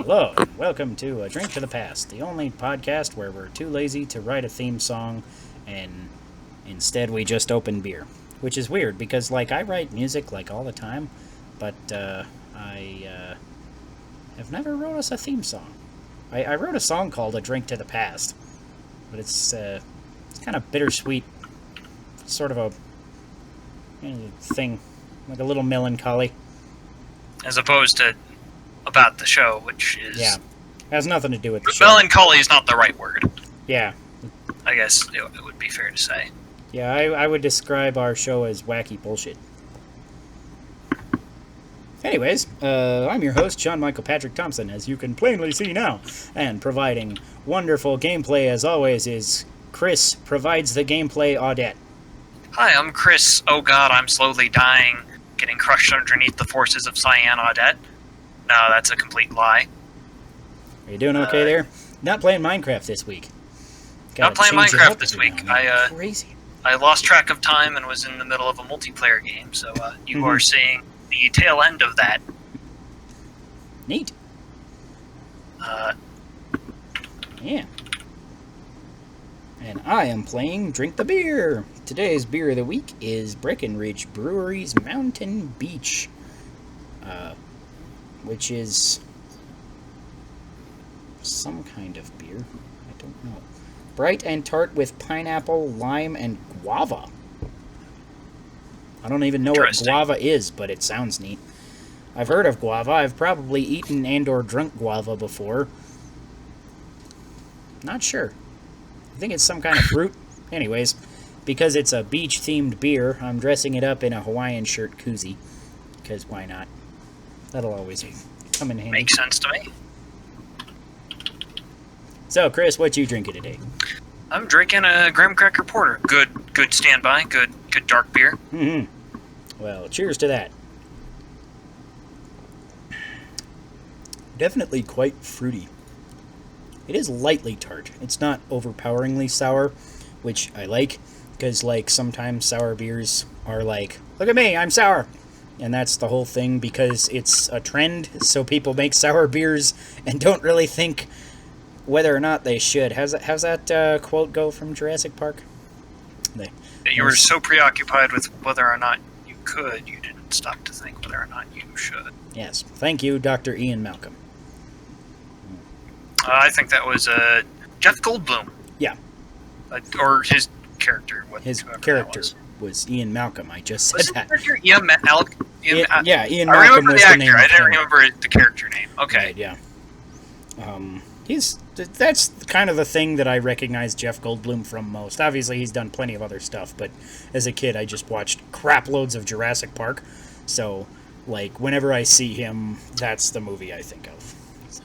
Hello, and welcome to A Drink to the Past, the only podcast where we're too lazy to write a theme song, and instead we just open beer. Which is weird, because, I write music, all the time, but, I have never wrote us a theme song. I wrote a song called A Drink to the Past, but it's kind of bittersweet, sort of a thing, like a little melancholy. As opposed to about the show, which is... Yeah, has nothing to do with the show. Melancholy is not the right word. Yeah. I guess it would be fair to say. Yeah, I would describe our show as wacky bullshit. Anyways, I'm your host, John Michael Patrick Thompson, as you can plainly see now. And providing wonderful gameplay as always is Chris provides the gameplay Audette. Hi, I'm Chris. Oh god, I'm slowly dying, getting crushed underneath the forces of Cyan Audette. No, that's a complete lie. Are you doing okay there? Not playing Minecraft this week. Not playing Minecraft this week. Crazy. I lost track of time and was in the middle of a multiplayer game, so you are seeing the tail end of that. Neat. Yeah. And I am playing Drink the Beer. Today's beer of the week is Breckenridge Brewery's Mountain Beach, which is some kind of beer. I don't know. Bright and tart with pineapple, lime, and guava. I don't even know what guava is, but it sounds neat. I've heard of guava. I've probably eaten and or drunk guava before. Not sure. I think it's some kind of fruit. Anyways, because it's a beach-themed beer, I'm dressing it up in a Hawaiian shirt koozie. Because why not? That'll always come in handy. Makes sense to me. So, Chris, what you drinking today? I'm drinking a graham cracker porter. Good standby. Good dark beer. Mm-hmm. Well, cheers to that. Definitely quite fruity. It is lightly tart. It's not overpoweringly sour, which I like, because, sometimes sour beers are like, look at me, I'm sour. And that's the whole thing, because it's a trend, so people make sour beers and don't really think whether or not they should. How's that quote go from Jurassic Park? You were so preoccupied with whether or not you could, you didn't stop to think whether or not you should. Yes. Thank you, Dr. Ian Malcolm. I think that was Jeff Goldblum. Yeah. Or his character. His character was Ian Malcolm. I just said that. Ian Malcolm. Ian Malcolm. I remember the actor. I didn't remember the character name. Okay. Right, yeah. That's kind of the thing that I recognize Jeff Goldblum from most. Obviously, he's done plenty of other stuff, but as a kid, I just watched crap loads of Jurassic Park. So, whenever I see him, that's the movie I think of. So,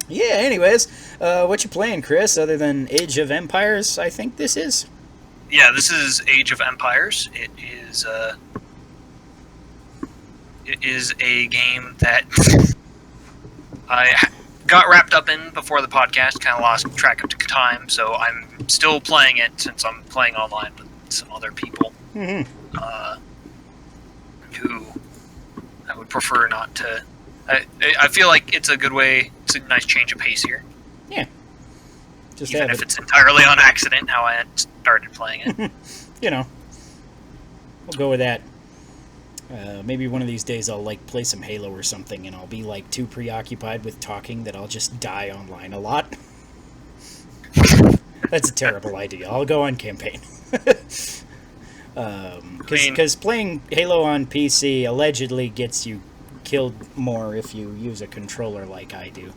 yeah, anyways, what you playing, Chris, other than Age of Empires, I think this is? Yeah, this is Age of Empires. It is a game that I got wrapped up in before the podcast, kind of lost track of time, so I'm still playing it since I'm playing online with some other people who I would prefer not to. I feel like it's a good way, it's a nice change of pace here. Yeah. Even if it's entirely on accident how I had started playing it. We'll go with that. Maybe one of these days I'll play some Halo or something, and I'll be too preoccupied with talking that I'll just die online a lot. That's a terrible idea. I'll go on campaign. Because playing Halo on PC allegedly gets you killed more if you use a controller like I do.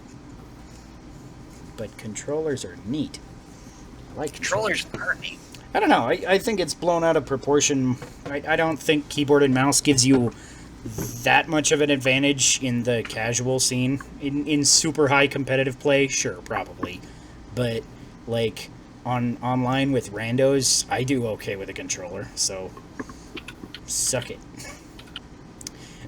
But controllers are neat. I like controllers. Are neat. I don't know. I think it's blown out of proportion. I don't think keyboard and mouse gives you that much of an advantage in the casual scene. In super high competitive play, sure, probably. But, online with randos, I do okay with a controller, so suck it.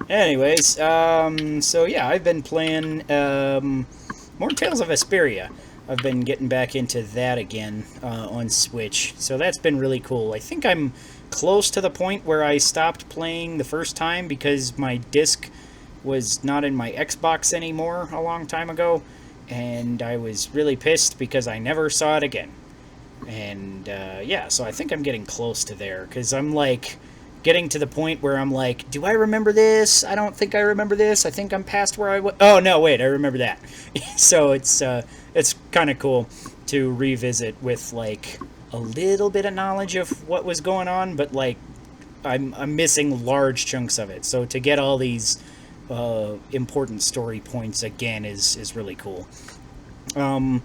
Anyways, so yeah, I've been playing more Tales of Vesperia. I've been getting back into that again on Switch, so that's been really cool. I think I'm close to the point where I stopped playing the first time because my disc was not in my Xbox anymore a long time ago, and I was really pissed because I never saw it again. And yeah, so I think I'm getting close to there, because I'm like getting to the point where I'm like, do I remember this? I don't think I remember this. I think I'm past where I was. Oh no, wait, I remember that. So it's kind of cool to revisit with like a little bit of knowledge of what was going on, but like I'm missing large chunks of it. So to get all these important story points again is really cool. And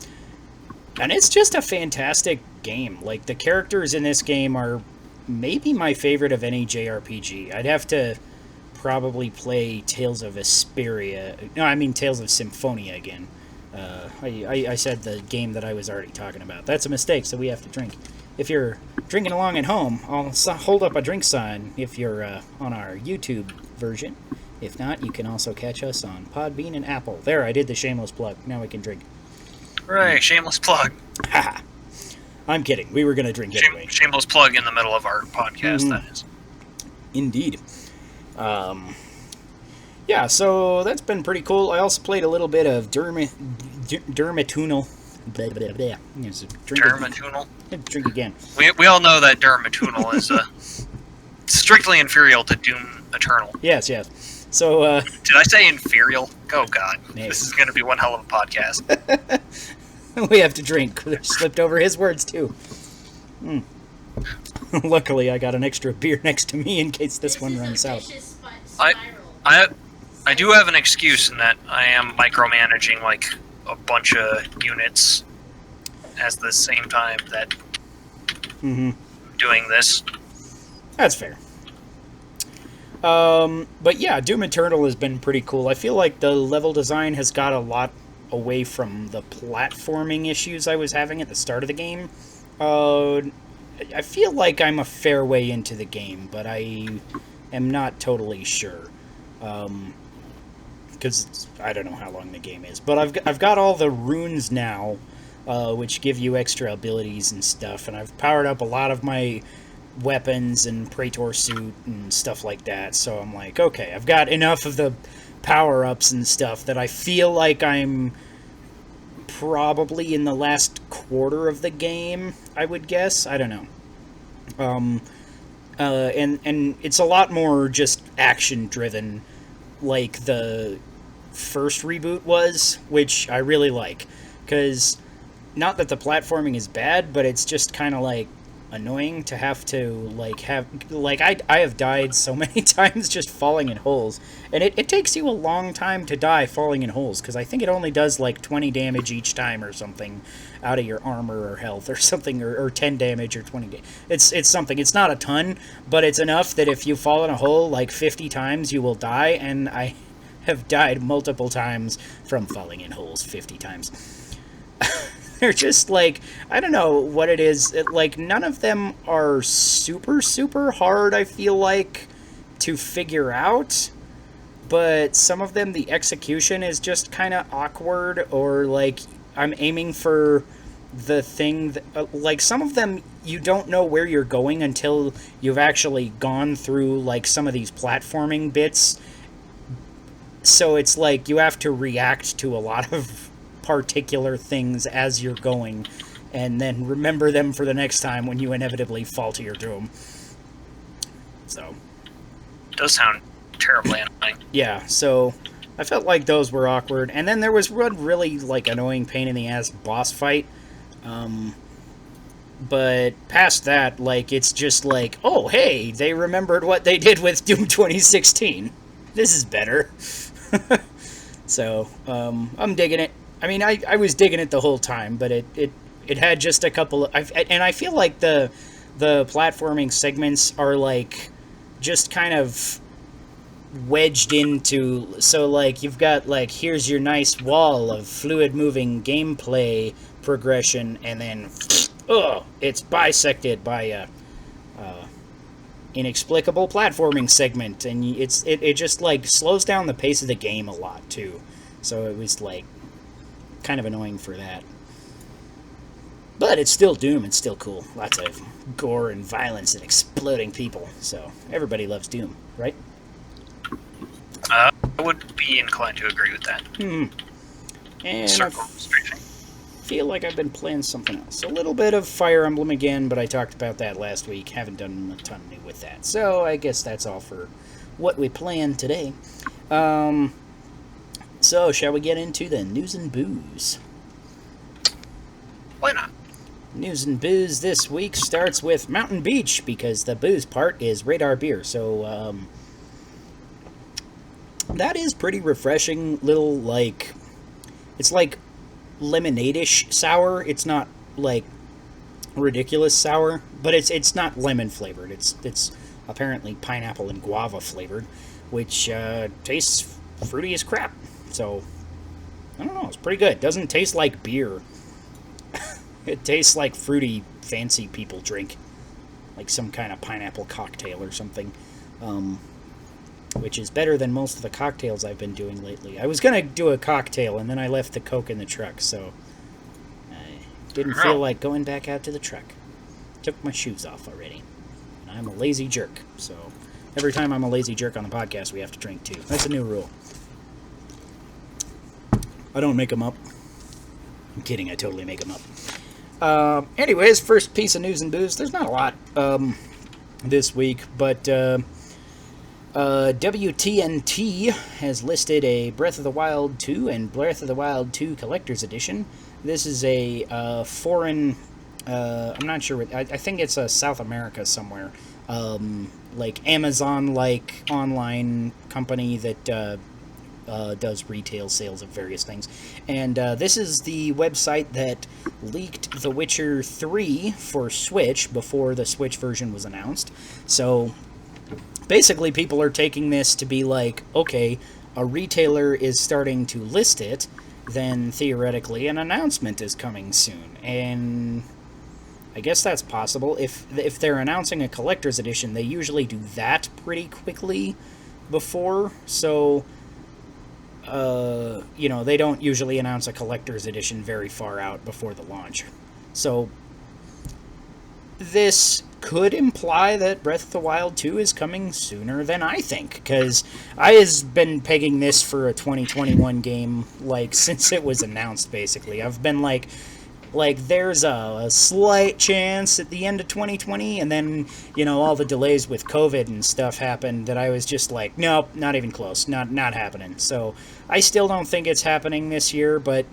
it's just a fantastic game. Like, the characters in this game are maybe my favorite of any JRPG. I'd have to probably play Tales of Vesperia. No, I mean Tales of Symphonia again. I said the game that I was already talking about. That's a mistake, so we have to drink. If you're drinking along at home, I'll hold up a drink sign if you're on our YouTube version. If not, you can also catch us on Podbean and Apple. There, I did the shameless plug. Now we can drink. Right, shameless plug. Haha. I'm kidding. We were going to drink anyway. Shameless plug in the middle of our podcast, that is. Indeed. Yeah, so that's been pretty cool. I also played a little bit of Dermatunal. Dermatunal? Drink again. We all know that Dermatunal is strictly inferior to Doom Eternal. Yes. So, did I say inferior? Oh, God. Maybe. This is going to be one hell of a podcast. We have to drink. They slipped over his words, too. Luckily, I got an extra beer next to me in case this one runs out. I do have an excuse in that I am micromanaging, like, a bunch of units at the same time that doing this. That's fair. But yeah, Doom Eternal has been pretty cool. I feel like the level design has got a lot away from the platforming issues I was having at the start of the game. I feel like I'm a fair way into the game, but I am not totally sure. Because I don't know how long the game is. But I've got all the runes now, which give you extra abilities and stuff, and I've powered up a lot of my weapons and Praetor suit and stuff like that, so I'm like, okay, I've got enough of the power-ups and stuff that I feel like I'm probably in the last quarter of the game, I would guess. I don't know. And it's a lot more just action-driven, like the first reboot was, which I really like, because not that the platforming is bad, but it's just kind of like annoying to have to I have died so many times just falling in holes, and it takes you a long time to die falling in holes, because I think it only does like 20 damage each time or something out of your armor or health or something, or 10 damage or 20 it's something. It's not a ton, but it's enough that if you fall in a hole like 50 times you will die, and I have died multiple times from falling in holes 50 times. They're just like, I don't know what it is. Like, none of them are super, super hard, I feel like, to figure out. But some of them, the execution is just kind of awkward, or like, I'm aiming for the thing that, like, some of them, you don't know where you're going until you've actually gone through, like, some of these platforming bits. So it's like, you have to react to a lot of particular things as you're going, and then remember them for the next time when you inevitably fall to your doom. So, it does sound terribly annoying. Yeah, so I felt like those were awkward, and then there was one really like annoying pain in the ass boss fight. But past that, like, it's just like, oh hey, they remembered what they did with Doom 2016. This is better. So I'm digging it. I mean, I was digging it the whole time, but it had just a couple of... and I feel like the platforming segments are, like, just kind of wedged into... So, like, you've got, like, here's your nice wall of fluid-moving gameplay progression, and then, it's bisected by a inexplicable platforming segment, and it just, like, slows down the pace of the game a lot, too. So it was, like, kind of annoying for that. But it's still Doom, it's still cool. Lots of gore and violence and exploding people. So everybody loves Doom, right? I would be inclined to agree with that. And Circle I strafing. feel like I've been playing something else. A little bit of Fire Emblem again, but I talked about that last week. Haven't done a ton new with that. So I guess that's all for what we plan today. So shall we get into the news and booze? Why not? News and booze this week starts with Mountain Beach, because the booze part is Radar Beer. So, that is pretty refreshing little, like, it's like lemonade-ish sour. It's not, like, ridiculous sour, but it's not lemon flavored. It's apparently pineapple and guava flavored, which, tastes fruity as crap. So, I don't know, it's pretty good. Doesn't taste like beer. It tastes like fruity, fancy people drink. Like some kind of pineapple cocktail or something. Which is better than most of the cocktails I've been doing lately. I was going to do a cocktail, and then I left the Coke in the truck, so I didn't feel like going back out to the truck. Took my shoes off already. And I'm a lazy jerk, so every time I'm a lazy jerk on the podcast, we have to drink too. That's a new rule. I don't make them up. I'm kidding, I totally make them up. Anyways, first piece of news and booze. There's not a lot this week, but WTNT has listed a Breath of the Wild 2 and Breath of the Wild 2 Collector's Edition. This is a foreign, I'm not sure, I think it's a South America somewhere, like Amazon-like online company that does retail sales of various things. And this is the website that leaked The Witcher 3 for Switch before the Switch version was announced. So basically people are taking this to be like, okay, a retailer is starting to list it, then theoretically an announcement is coming soon. And I guess that's possible. If they're announcing a collector's edition, they usually do that pretty quickly before, so they don't usually announce a collector's edition very far out before the launch. So this could imply that Breath of the Wild 2 is coming sooner than I think, because I have been pegging this for a 2021 game, like, since it was announced, basically. I've been like there's a slight chance at the end of 2020, and then, all the delays with COVID and stuff happened that I was just like, nope, not even close, not happening. So I still don't think it's happening this year, but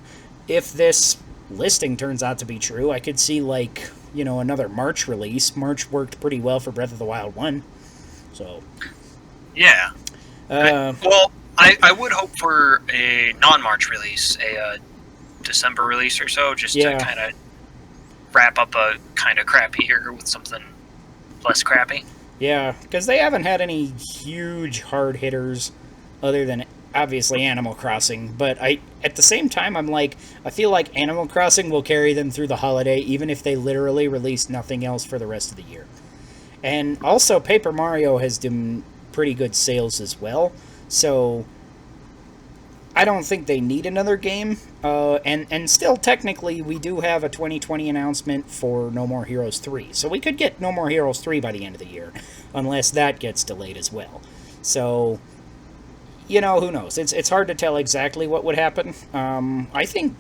if this listing turns out to be true, I could see, like, another March release. March worked pretty well for Breath of the Wild 1, so... Yeah. I would hope for a non-March release, a December release or so, just to kind of wrap up a kind of crappy year with something less crappy. Yeah, because they haven't had any huge hard hitters other than obviously Animal Crossing, but at the same time I'm like, I feel like Animal Crossing will carry them through the holiday even if they literally release nothing else for the rest of the year. And also Paper Mario has done pretty good sales as well, so I don't think they need another game, and still, technically, we do have a 2020 announcement for No More Heroes 3, so we could get No More Heroes 3 by the end of the year, unless that gets delayed as well. So, who knows? It's hard to tell exactly what would happen. I think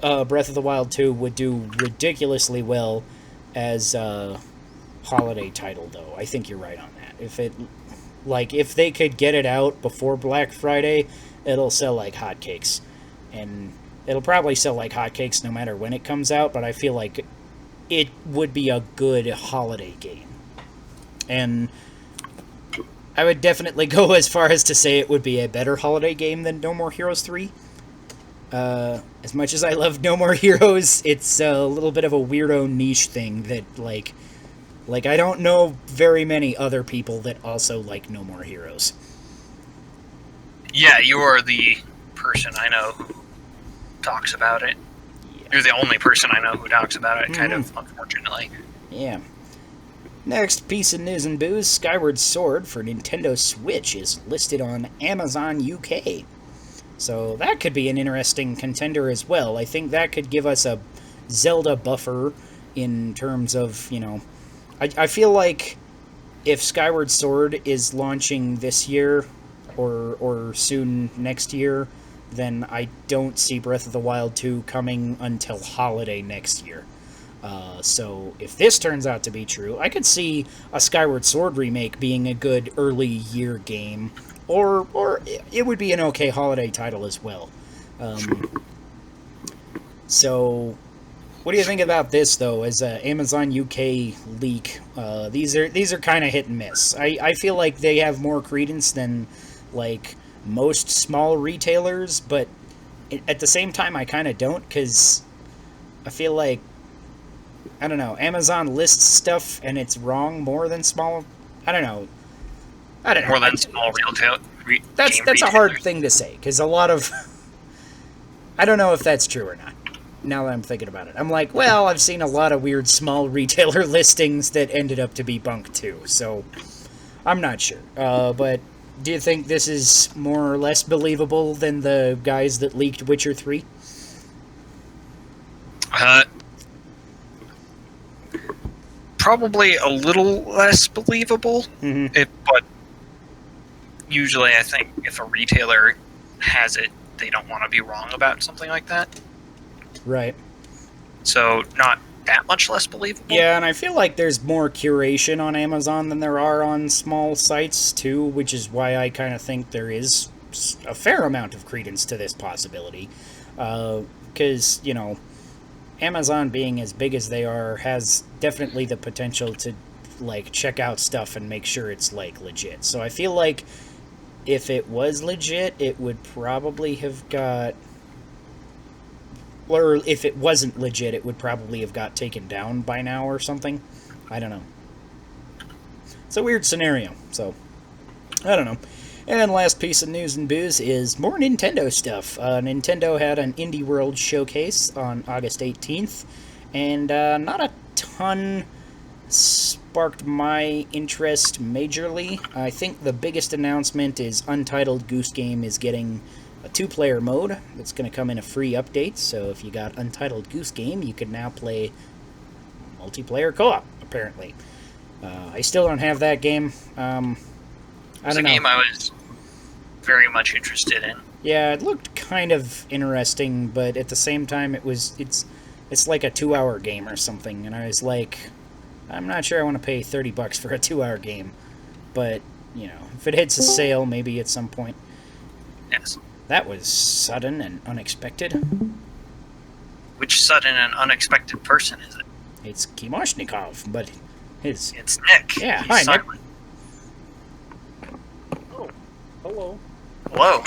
Breath of the Wild 2 would do ridiculously well as a holiday title, though. I think you're right on that. If they could get it out before Black Friday, it'll sell like hotcakes. And it'll probably sell like hotcakes no matter when it comes out, but I feel like it would be a good holiday game. And I would definitely go as far as to say it would be a better holiday game than No More Heroes 3. As much as I love No More Heroes, it's a little bit of a weirdo niche thing that, like I don't know very many other people that also like No More Heroes. Yeah, you're the person I know who talks about it. Yeah. You're the only person I know who talks about it, kind of, unfortunately. Yeah. Next piece of news and booze, Skyward Sword for Nintendo Switch is listed on Amazon UK. So that could be an interesting contender as well. I think that could give us a Zelda buffer in terms of, I feel like if Skyward Sword is launching this year, or soon next year, then I don't see Breath of the Wild 2 coming until holiday next year. So if this turns out to be true, I could see a Skyward Sword remake being a good early year game, or it would be an okay holiday title as well. So what do you think about this, though, as a Amazon UK leak? These are kind of hit and miss. I feel like they have more credence than, like, most small retailers, but at the same time, I kind of don't, because I feel like, I don't know, Amazon lists stuff and it's wrong more than small... I don't know. More than small retail. That's a hard thing to say, because a lot of... I don't know if that's true or not, now that I'm thinking about it. I'm like, well, I've seen a lot of weird small retailer listings that ended up to be bunk too, so I'm not sure. But do you think this is more or less believable than the guys that leaked Witcher 3? Probably a little less believable, but usually I think if a retailer has it, they don't want to be wrong about something like that. Right. So not that much less believable. Yeah, and I feel like there's more curation on Amazon than there are on small sites too, which is why I kind of think there is a fair amount of credence to this possibility. Because, you know, Amazon being as big as they are has definitely the potential to, like, check out stuff and make sure it's, like, legit. So I feel like if it was legit, it would probably have got... Or if it wasn't legit, it would probably have got taken down by now or something. I don't know. It's a weird scenario, so... I don't know. And last piece of news and booze is more Nintendo stuff. Nintendo had an Indie World showcase on August 18th, and not a ton sparked my interest majorly. I think the biggest announcement is Untitled Goose Game is getting a 2-player mode that's going to come in a free update, so if you got Untitled Goose Game, you can now play multiplayer co-op, apparently. I still don't have that game. I don't know. It's a game I was very much interested in. Yeah, it looked kind of interesting, but at the same time, it's like a 2-hour game or something, and I was like, I'm not sure I want to pay $30 for a 2-hour game, but, you know, if it hits a sale, maybe at some point. Yes. That was sudden and unexpected. Which sudden and unexpected person is it? It's Kimoshnikov, but his... It's Nick. Yeah, He's hi, silent. Nick. Oh, hello. Hello.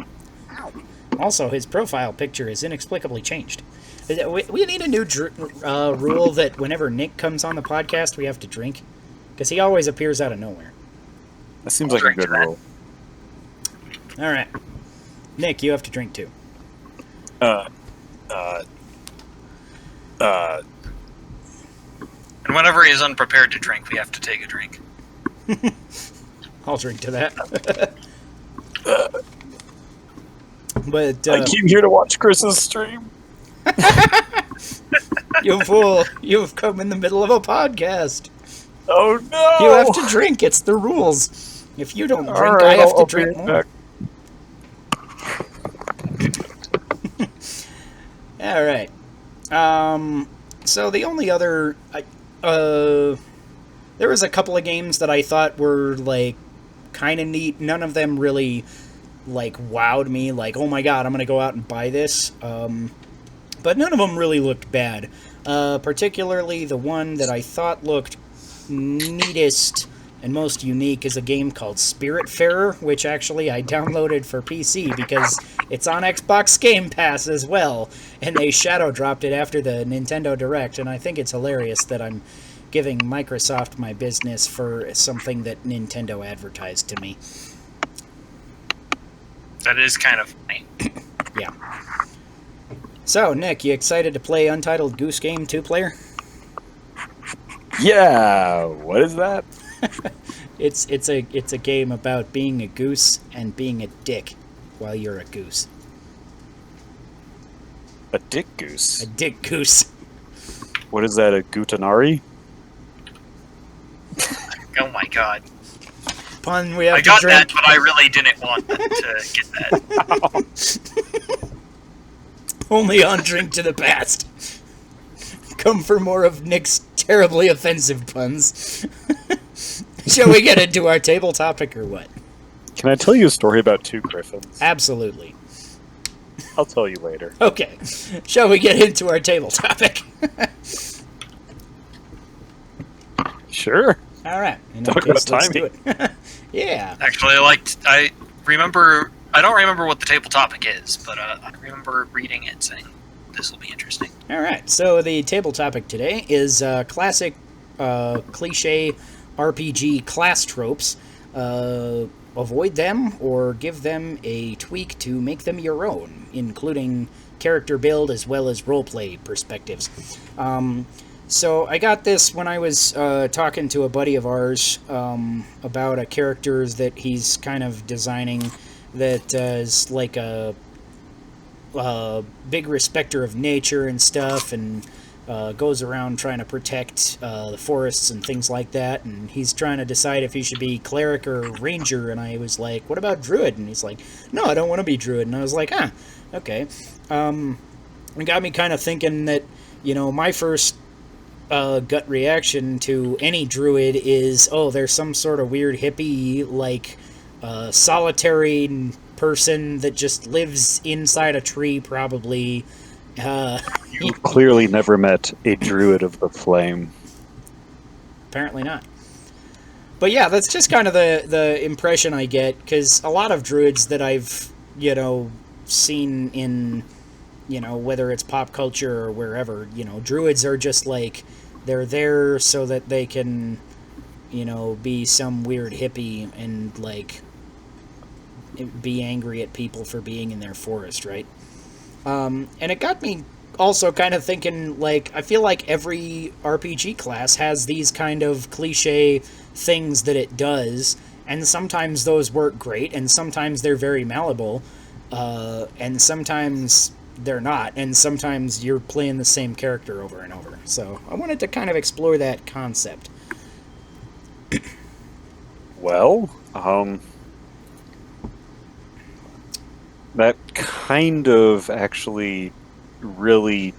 Also, his profile picture is inexplicably changed. We need a new rule that whenever Nick comes on the podcast, we have to drink. Because he always appears out of nowhere. That seems like a good rule. Alright. Nick, you have to drink too. And whenever he is unprepared to drink, we have to take a drink. I'll drink to that. But I came here to watch Chris's stream. You fool! You've come in the middle of a podcast. Oh no! You have to drink. It's the rules. If you don't drink, right, I have to I'll drink be more. back. All right. So the only other, there was a couple of games that I thought were like kind of neat. None of them really like wowed me. Like, oh my god, I'm gonna go out and buy this. But none of them really looked bad. Particularly the one that I thought looked neatest and most unique is a game called Spiritfarer, which actually I downloaded for PC because it's on Xbox Game Pass as well, and they shadow dropped it after the Nintendo Direct, and I think it's hilarious that I'm giving Microsoft my business for something that Nintendo advertised to me. That is kind of funny. Yeah. So, Nick, you excited to play Untitled Goose Game 2-player? Yeah, what is that? It's a game about being a goose and being a dick while you're a goose. A dick goose? A dick goose. What is that, a gutanari? Oh my god. pun we have I to got drink. that, but I really didn't want to get that. Only on Drink to the Past. Come for more of Nick's terribly offensive puns. Shall we get into our table topic or what? Can I tell you a story about two griffins? Absolutely. I'll tell you later. Okay. Shall we get into our table topic? Sure. All right. In Talk that case, about let's do timing. it. Yeah. Actually, I don't remember what the table topic is, but I remember reading it and saying, this will be interesting. All right. So the table topic today is classic cliche RPG class tropes. Avoid them or give them a tweak to make them your own, including character build as well as roleplay perspectives. So I got this when I was talking to a buddy of ours about a character that he's kind of designing that is like a big respecter of nature and stuff, and goes around trying to protect the forests and things like that, and he's trying to decide if he should be cleric or ranger, and I was like, what about druid? And he's like, no, I don't want to be druid. And I was like, okay. It got me kind of thinking that, my first gut reaction to any druid is, there's some sort of weird hippie, like, solitary person that just lives inside a tree, probably. You clearly never met a druid of the flame. Apparently not. But yeah, that's just kind of the impression I get, because a lot of druids that I've, seen in, whether it's pop culture or wherever, druids are just like, they're there so that they can, be some weird hippie and, like, be angry at people for being in their forest, right? And it got me also kind of thinking, like, I feel like every RPG class has these kind of cliche things that it does, and sometimes those work great, and sometimes they're very malleable, and sometimes they're not, and sometimes you're playing the same character over and over. So I wanted to kind of explore that concept. Well, that kind of actually really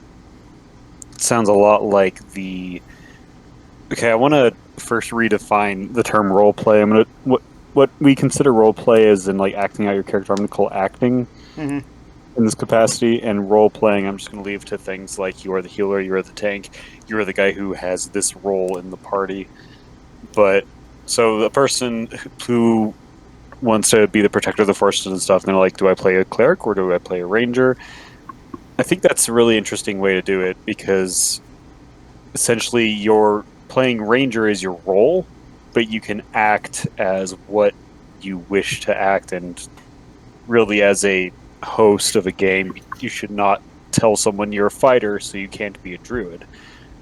sounds a lot like the... Okay, I want to first redefine the term roleplay. I'm gonna what we consider roleplay is in, like, acting out your character. I'm gonna call acting in this capacity, and role-playing I'm just gonna leave to things like you are the healer, you are the tank, you are the guy who has this role in the party. But so the person who wants to be the protector of the forest and stuff, and they're like, do I play a cleric or do I play a ranger? I think that's a really interesting way to do it, because essentially you're playing ranger is your role, but you can act as what you wish to act, and really as a host of a game, you should not tell someone you're a fighter so you can't be a druid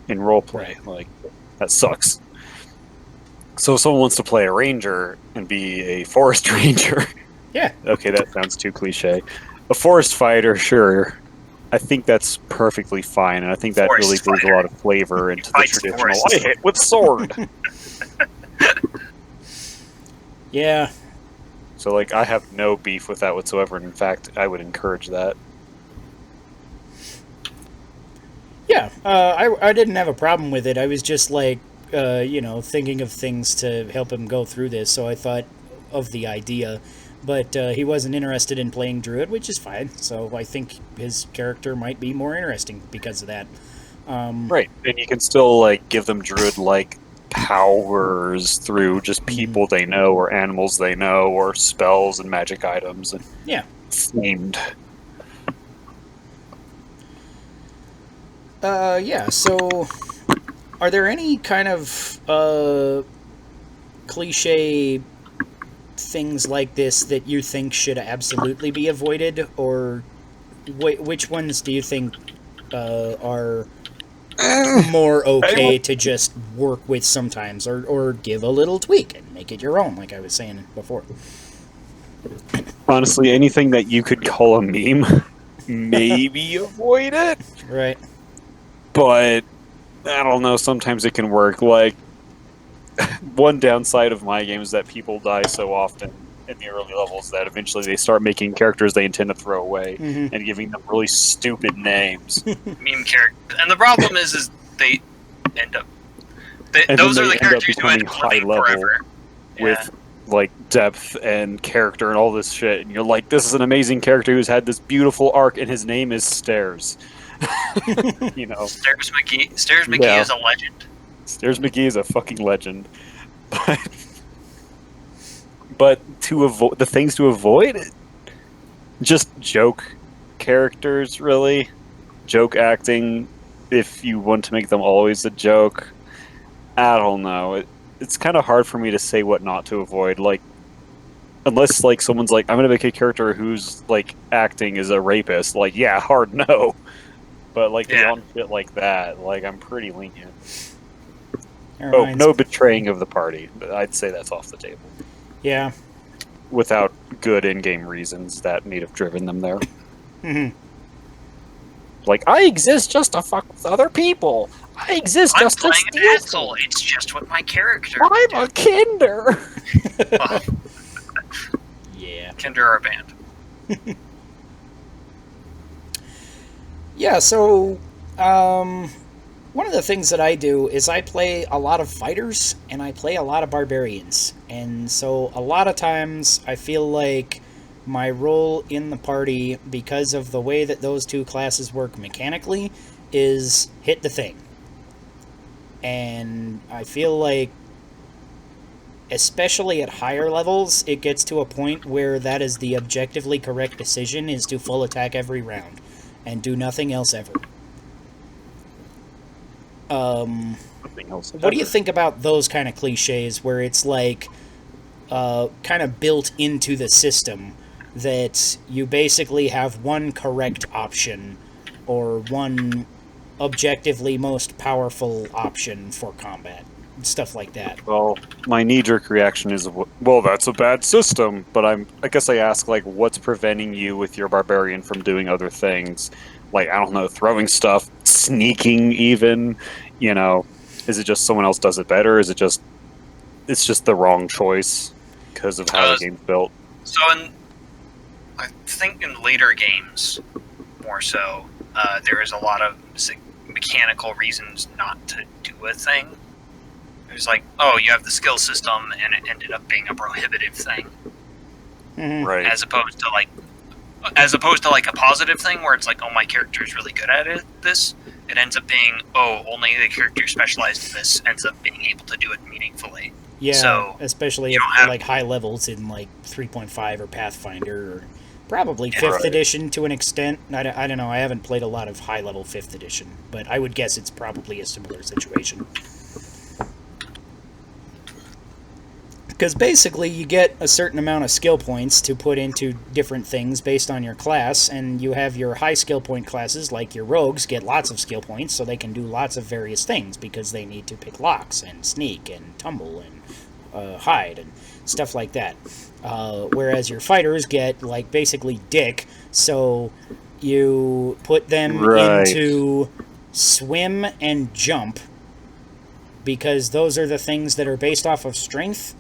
in roleplay. Right. Like, that sucks. So if someone wants to play a ranger and be a forest ranger, Yeah. okay, that sounds too cliche. A forest fighter, sure. I think that's perfectly fine, and I think that Forest really brings a fighter. lot of flavor into the Fights traditional, forests. I hit with sword. Yeah. So, like, I have no beef with that whatsoever, and in fact, I would encourage that. Yeah, I didn't have a problem with it. I was just like, thinking of things to help him go through this, so I thought of the idea. But he wasn't interested in playing druid, which is fine. So I think his character might be more interesting because of that. Right, and you can still, like, give them druid-like powers through just people they know, or animals they know, or spells and magic items, and Yeah. themed. Yeah, so are there any kind of cliche things like this that you think should absolutely be avoided, or which ones do you think are more okay to just work with sometimes, or give a little tweak and make it your own, like I was saying before? Honestly, anything that you could call a meme, maybe avoid it. Right. But I don't know, sometimes it can work. Like, one downside of my game is that people die so often in the early levels that eventually they start making characters they intend to throw away and giving them really stupid names. Meme character, and the problem is they end up. And Those then are they the end up characters who end becoming up living high level forever. with like depth and character and all this shit, and you're like, this is an amazing character who's had this beautiful arc, and his name is Stairs. You know, Stairs McGee. Stairs McGee Yeah. is a legend. Stairs McGee is a fucking legend. But to avoid the things to avoid, just joke characters, really. Joke acting, if you want to make them always a joke. I don't know. It's kind of hard for me to say what not to avoid. Like, unless like someone's like, I'm gonna make a character who's like acting as a rapist. Like, yeah, hard no. But like beyond shit like that, like I'm pretty lenient. Oh, no betraying of the party. I'd say that's off the table. Yeah. Without good in-game reasons that may have driven them there. Mm-hmm. Like, I exist just to fuck with other people. I exist I'm just to playing steal. an asshole. It's just what my character. I'm a kinder. Yeah. Kinder are banned. Yeah, so one of the things that I do is I play a lot of fighters and I play a lot of barbarians. And so a lot of times I feel like my role in the party, because of the way that those two classes work mechanically, is hit the thing. And I feel like, especially at higher levels, it gets to a point where that is the objectively correct decision, is to full attack every round and do nothing else ever. What do you think about those kind of cliches where it's like kind of built into the system that you basically have one correct option or one objectively most powerful option for combat? Stuff like that. Well, my knee-jerk reaction is, well, that's a bad system. But I guess I ask, like, what's preventing you with your barbarian from doing other things? Like, I don't know, throwing stuff, sneaking even, you know. Is it just someone else does it better? Is it just, it's just the wrong choice because of how the game's built? So I think in later games, more so, there is a lot of mechanical reasons not to do a thing. It was like, oh, you have the skill system, and it ended up being a prohibitive thing, Right. as opposed to like a positive thing where it's like, oh, my character is really good at this. It ends up being, oh, only the character specialized in this ends up being able to do it meaningfully. Yeah, so especially at like high levels in like 3.5 or Pathfinder, or probably 5th edition to an extent. I don't know, I haven't played a lot of high level 5th edition, but I would guess it's probably a similar situation. Because basically you get a certain amount of skill points to put into different things based on your class, and you have your high skill point classes, like your rogues, get lots of skill points, so they can do lots of various things, because they need to pick locks, and sneak, and tumble, and hide, and stuff like that. Whereas your fighters get, like, basically dick, so you put them into swim and jump, because those are the things that are based off of strength,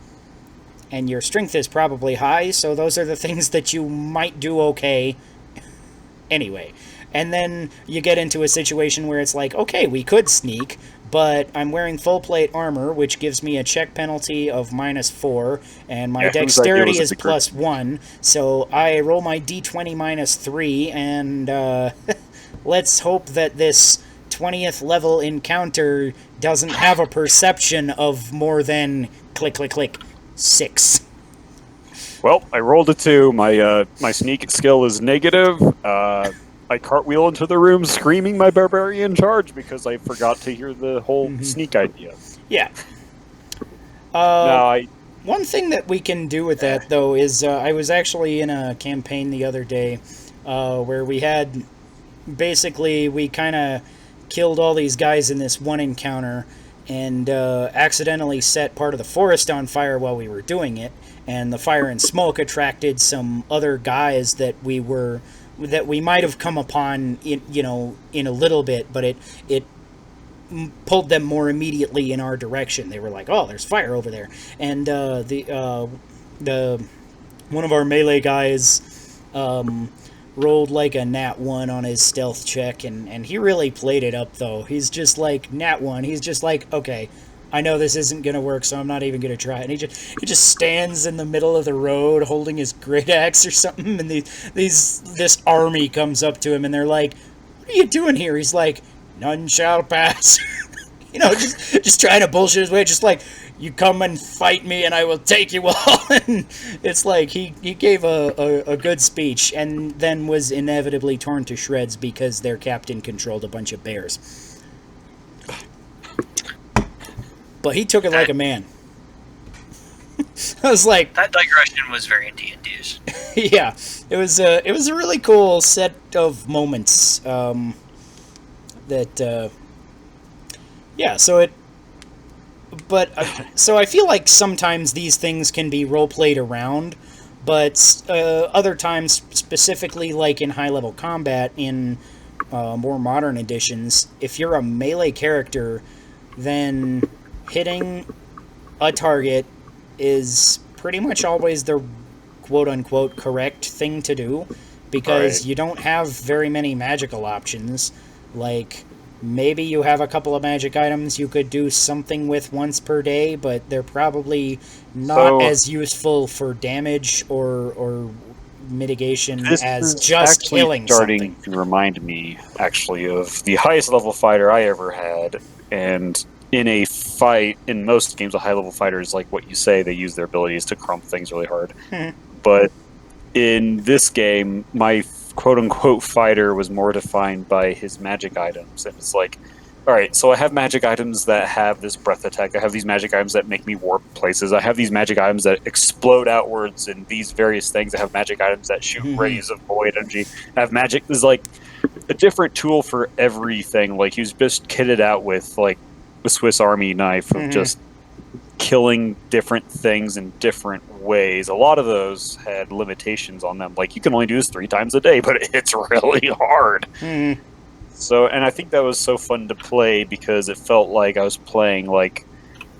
and your strength is probably high, so those are the things that you might do okay anyway. And then you get into a situation where it's like, okay, we could sneak, but I'm wearing full plate armor, which gives me a check penalty of -4, and my dexterity is +1, so I roll my d20 -3, and let's hope that this 20th level encounter doesn't have a perception of more than click, click, click. 6. Well, I rolled a 2. My sneak skill is negative. I cartwheel into the room screaming my barbarian charge because I forgot to hear the whole sneak idea. Yeah. One thing that we can do with that, though, is I was actually in a campaign the other day where we had, basically, we kind of killed all these guys in this one encounter, and accidentally set part of the forest on fire while we were doing it, and the fire and smoke attracted some other guys that we might have come upon in a little bit, but it pulled them more immediately in our direction. They were like, "Oh, there's fire over there," and the one of our melee guys rolled like a nat 1 on his stealth check, and he really played it up, though. He's just like, nat 1, he's just like, okay, I know this isn't going to work, so I'm not even going to try it. And he just stands in the middle of the road holding his great axe or something, and this army comes up to him, and they're like, "What are you doing here?" He's like, "None shall pass." Just trying to bullshit his way, just like, "You come and fight me, and I will take you all." And it's like he gave a good speech, and then was inevitably torn to shreds because their captain controlled a bunch of bears. But he took it like a man. I was like, that digression was very D&D-ish. yeah, it was a really cool set of moments. So I feel like sometimes these things can be role played around, but other times, specifically like in high level combat in more modern editions, if you're a melee character, then hitting a target is pretty much always the quote-unquote correct thing to do, because you don't have very many magical options. Like, maybe you have a couple of magic items you could do something with once per day, but they're probably not as useful for damage or mitigation as just killing starting something. to remind me, actually, of the highest level fighter I ever had, and in a fight, in most games, a high-level fighter is like what you say, they use their abilities to crump things really hard. But in this game, my quote-unquote fighter was more defined by his magic items. And it's like, alright, so I have magic items that have this breath attack, I have these magic items that make me warp places, I have these magic items that explode outwards, and these various things, I have magic items that shoot rays of void energy, I have magic, there's like a different tool for everything. Like, he was just kitted out with, like, the Swiss Army knife of just killing different things in different ways. A lot of those had limitations on them. Like, you can only do this 3 times a day, but it's really hard. So, and I think that was so fun to play because it felt like I was playing like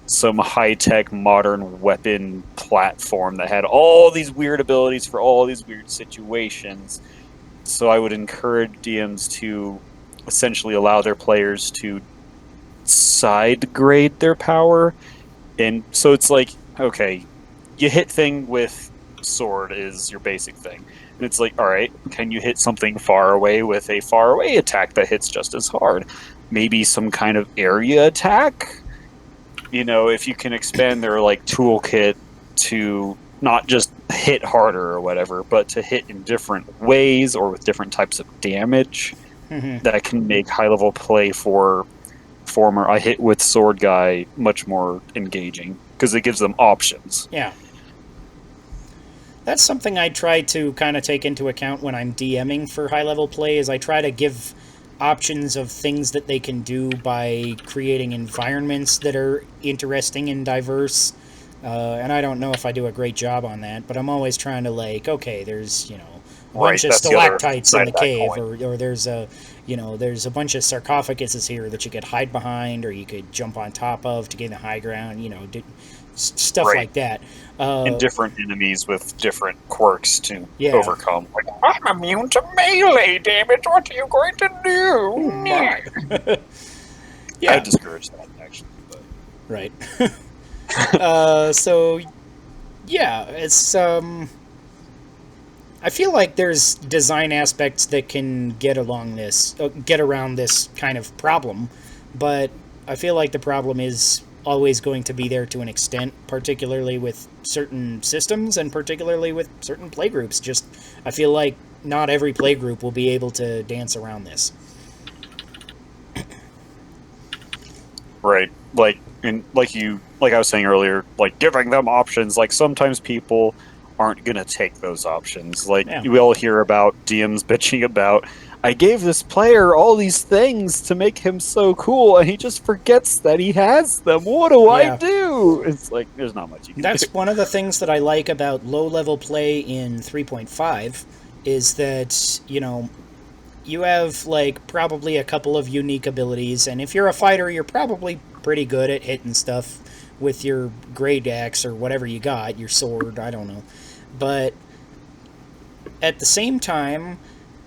some high-tech modern weapon platform that had all these weird abilities for all these weird situations. So I would encourage DMs to essentially allow their players to side grade their power. And so it's like, okay, you hit thing with sword is your basic thing, and it's like, all right, can you hit something far away with a far away attack that hits just as hard? Maybe some kind of area attack, if you can expand their like toolkit to not just hit harder or whatever, but to hit in different ways or with different types of damage. That can make high level play for former I hit with sword guy much more engaging, because it gives them options. Yeah. That's something I try to kind of take into account when I'm DMing for high-level play, is I try to give options of things that they can do by creating environments that are interesting and diverse. And I don't know if I do a great job on that, but I'm always trying to, like, okay, there's, a bunch of stalactites in the cave, or there's a bunch of sarcophaguses here that you could hide behind, or you could jump on top of to gain the high ground, stuff like that. And different enemies with different quirks to overcome. Like, I'm immune to melee damage, what are you going to do? I discourage that, actually. But. Right. So, yeah, it's... I feel like there's design aspects that can get around this kind of problem, but I feel like the problem is always going to be there to an extent, particularly with certain systems and particularly with certain playgroups. Just, I feel like not every playgroup will be able to dance around this. Right. Like I was saying earlier, like giving them options, like sometimes people aren't going to take those options. Like, we all hear about DMs bitching about, I gave this player all these things to make him so cool, and he just forgets that he has them. What do I do? It's like, there's not much you can do. That's one of the things that I like about low-level play in 3.5, is that, you have, like, probably a couple of unique abilities, and if you're a fighter, you're probably pretty good at hitting stuff with your great axe or whatever you got, your sword, I don't know. But at the same time,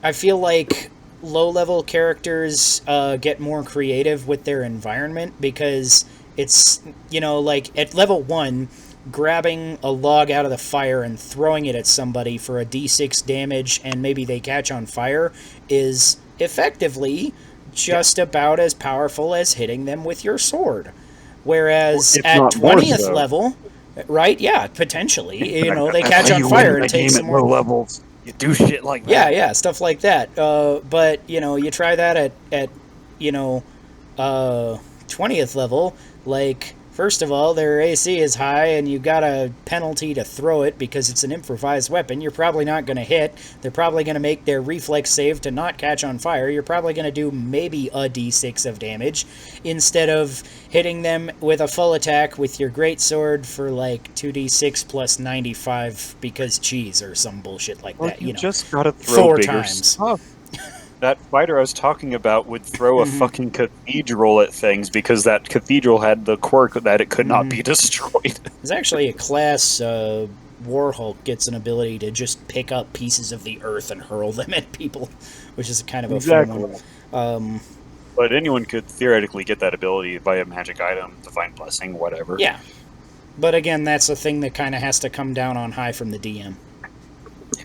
I feel like low-level characters get more creative with their environment, because it's, you know, like, at level 1, grabbing a log out of the fire and throwing it at somebody for a d6 damage and maybe they catch on fire is effectively just about as powerful as hitting them with your sword. Whereas If at not more 20th so. level, right? Yeah, potentially. You know, they catch on fire and take some more. low levels. You do shit like that. Yeah, stuff like that. But, you know, you try that at you know, 20th level, like, first of all, their AC is high, and you got a penalty to throw it because it's an improvised weapon. You're probably not going to hit. They're probably going to make their reflex save to not catch on fire. You're probably going to do maybe a d6 of damage instead of hitting them with a full attack with your greatsword for, like, 2d6 plus 95 because cheese or some bullshit like that. You know, just gotta throw 4 bigger times. stuff. That fighter I was talking about would throw a fucking cathedral at things because that cathedral had the quirk that it could not be destroyed. There's actually a class, Warhulk gets an ability to just pick up pieces of the earth and hurl them at people, which is kind of a fun one. But anyone could theoretically get that ability by a magic item, divine blessing, whatever. Yeah. But again, that's a thing that kind of has to come down on high from the DM.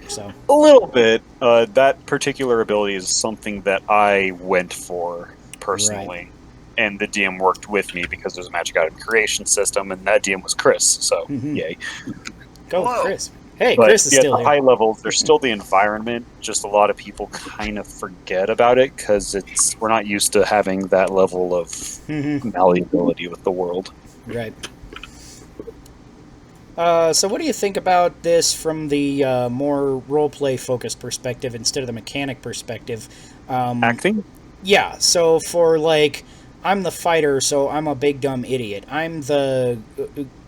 So A little bit. That particular ability is something that I went for personally. Right. And the DM worked with me because there's a magic item creation system, and that DM was Chris, so yay. Go, Hello. Chris. Hey, But Chris is yeah, still at the here. high levels, there's still the environment. Just a lot of people kind of forget about it because we're not used to having that level of malleability with the world. Right. So what do you think about this from the more roleplay focused perspective instead of the mechanic perspective? Acting? Yeah, so for, like, I'm the fighter, so I'm a big dumb idiot. I'm the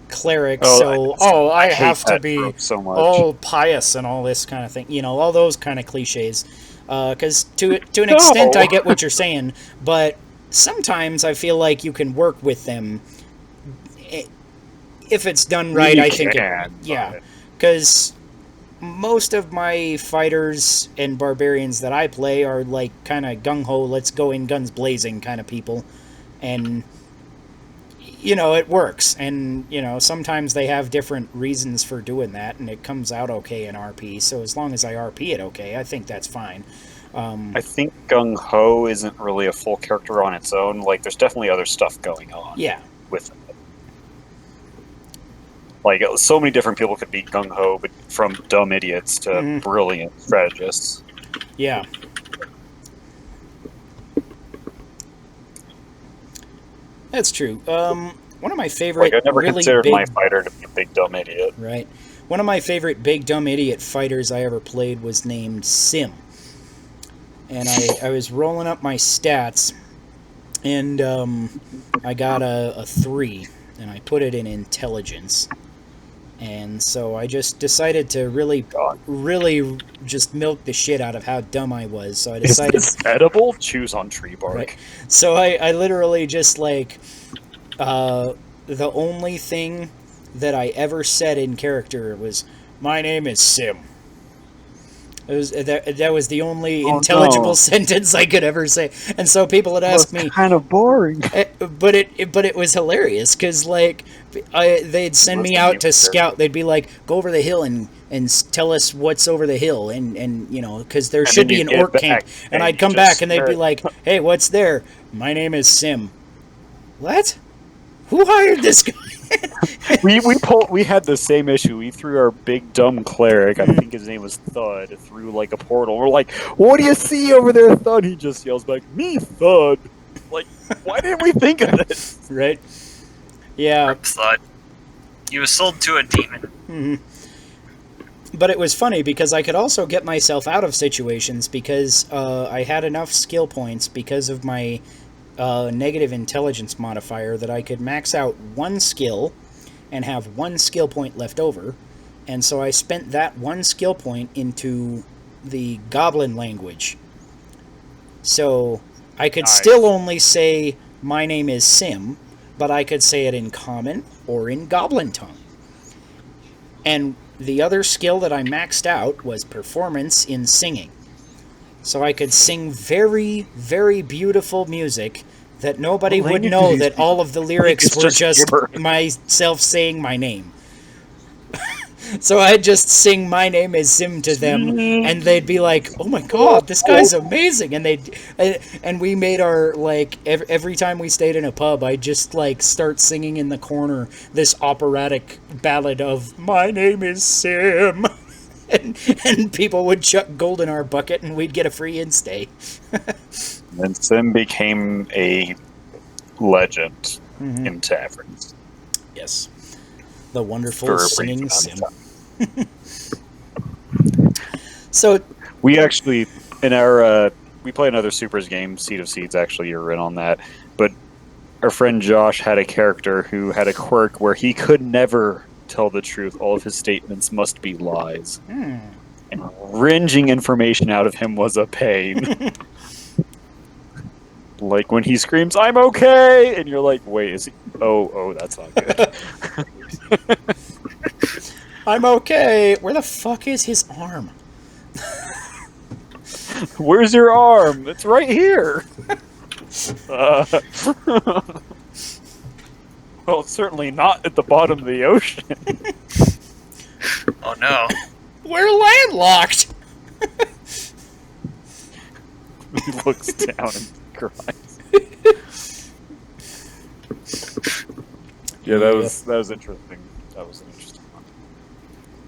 cleric, I have to that be trope so much. all pious and all this kind of thing. You know, all those kind of cliches. Because to an extent, I get what you're saying, but sometimes I feel like you can work with them if it's done right. You I think can, yeah, but- because most of my fighters and barbarians that I play are like kind of gung-ho, let's go in guns blazing kind of people, and you know, it works. And you know, sometimes they have different reasons for doing that, and it comes out okay in RP. So as long as I RP it okay, I think that's fine. I think Gung Ho isn't really a full character on its own. Like, there's definitely other stuff going on Yeah, with it. Like, so many different people could be gung ho, but from dumb idiots to brilliant strategists. yeah. That's true. One of my favorite Like, I never really considered big my fighter to be a big dumb idiot. Right. One of my favorite big dumb idiot fighters I ever played was named Sim. And I was rolling up my stats, and I got a 3, and I put it in intelligence. And so I just decided to really just milk the shit out of how dumb I was. So I Is decided... this edible? Choose on tree bark. Right. So I literally just, like, the only thing that I ever said in character was, "My name is Sim." That was the only intelligible sentence I could ever say. And so people would ask me, kind of boring. but it was hilarious, because, like, they'd send me out to scout. They'd be like, "Go over the hill and tell us what's over the hill," and you know, because there should be an orc camp. And I'd come back and they'd be like, "Hey, what's there?" "My name is Sim." What? Who hired this guy? we had the same issue. We threw our big dumb cleric, I think his name was Thud, through like a portal. We're like, "What do you see over there, Thud?" He just yells back, "Me, Thud." Like, why didn't we think of this? Right? Yeah. Rip Thud. He was sold to a demon. But it was funny because I could also get myself out of situations because I had enough skill points because of my negative intelligence modifier that I could max out one skill and have one skill point left over. And so I spent that one skill point into the goblin language, So I could Nice. still only say my name is Sim, but I could say it in common or in goblin tongue. And the other skill that I maxed out was performance in singing. So I could sing very, very beautiful music that nobody What would language know do you that speak? all of the lyrics It's were just just gibberish. myself saying my name. So I'd just sing my name is Sim to them, and they'd be like, "Oh my god, this guy's amazing!" And we made our like every time we stayed in a pub, I'd just like start singing in the corner this operatic ballad of "My name is Sim," and people would chuck gold in our bucket, and we'd get a free in-stay. And Sim became a legend Mm-hmm. in taverns. Yes, the wonderful For a brief singing amount of Sim. time. So We actually, in our, we play another Supers game, Seed of Seeds, actually, you're in on that. But our friend Josh had a character who had a quirk where he could never tell the truth. All of his statements must be lies. And wringing information out of him was a pain. Like when he screams, "I'm okay!" And you're like, wait, is he? Oh, that's not good. I'm okay. Where the fuck is his arm? Where's your arm? It's right here. Well, it's certainly not at the bottom of the ocean. Oh no. We're landlocked. He looks down and cries. Yeah, that was interesting. That was an interesting one.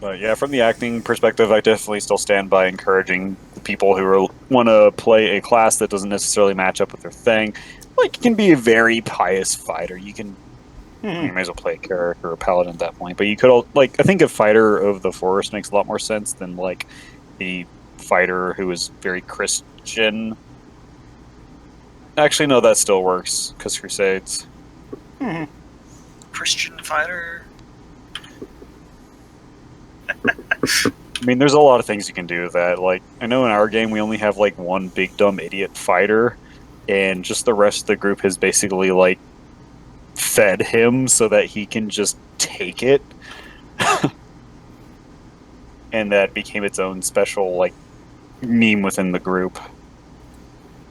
But yeah, from the acting perspective, I definitely still stand by encouraging people who want to play a class that doesn't necessarily match up with their thing. Like, you can be a very pious fighter. You can, you may as well play a character or a paladin at that point. But you could, like, I think a fighter of the forest makes a lot more sense than like a fighter who is very Christian. Actually, no, that still works because Crusades. Christian fighter. I mean, there's a lot of things you can do with that. Like, I know in our game we only have like one big dumb idiot fighter, and just the rest of the group has basically like fed him so that he can just take it. And that became its own special like meme within the group.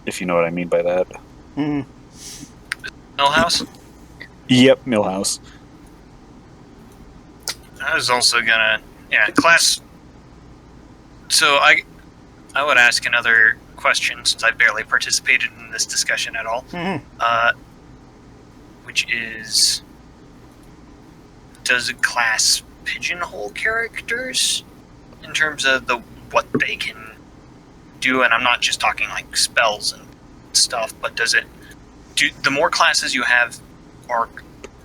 If you know what I mean by that. Millhouse? Yep, Millhouse. I was also gonna, class. So I would ask another question since I barely participated in this discussion at all. Which is, does a class pigeonhole characters in terms of what they can do? And I'm not just talking like spells and stuff, but do the more classes you have,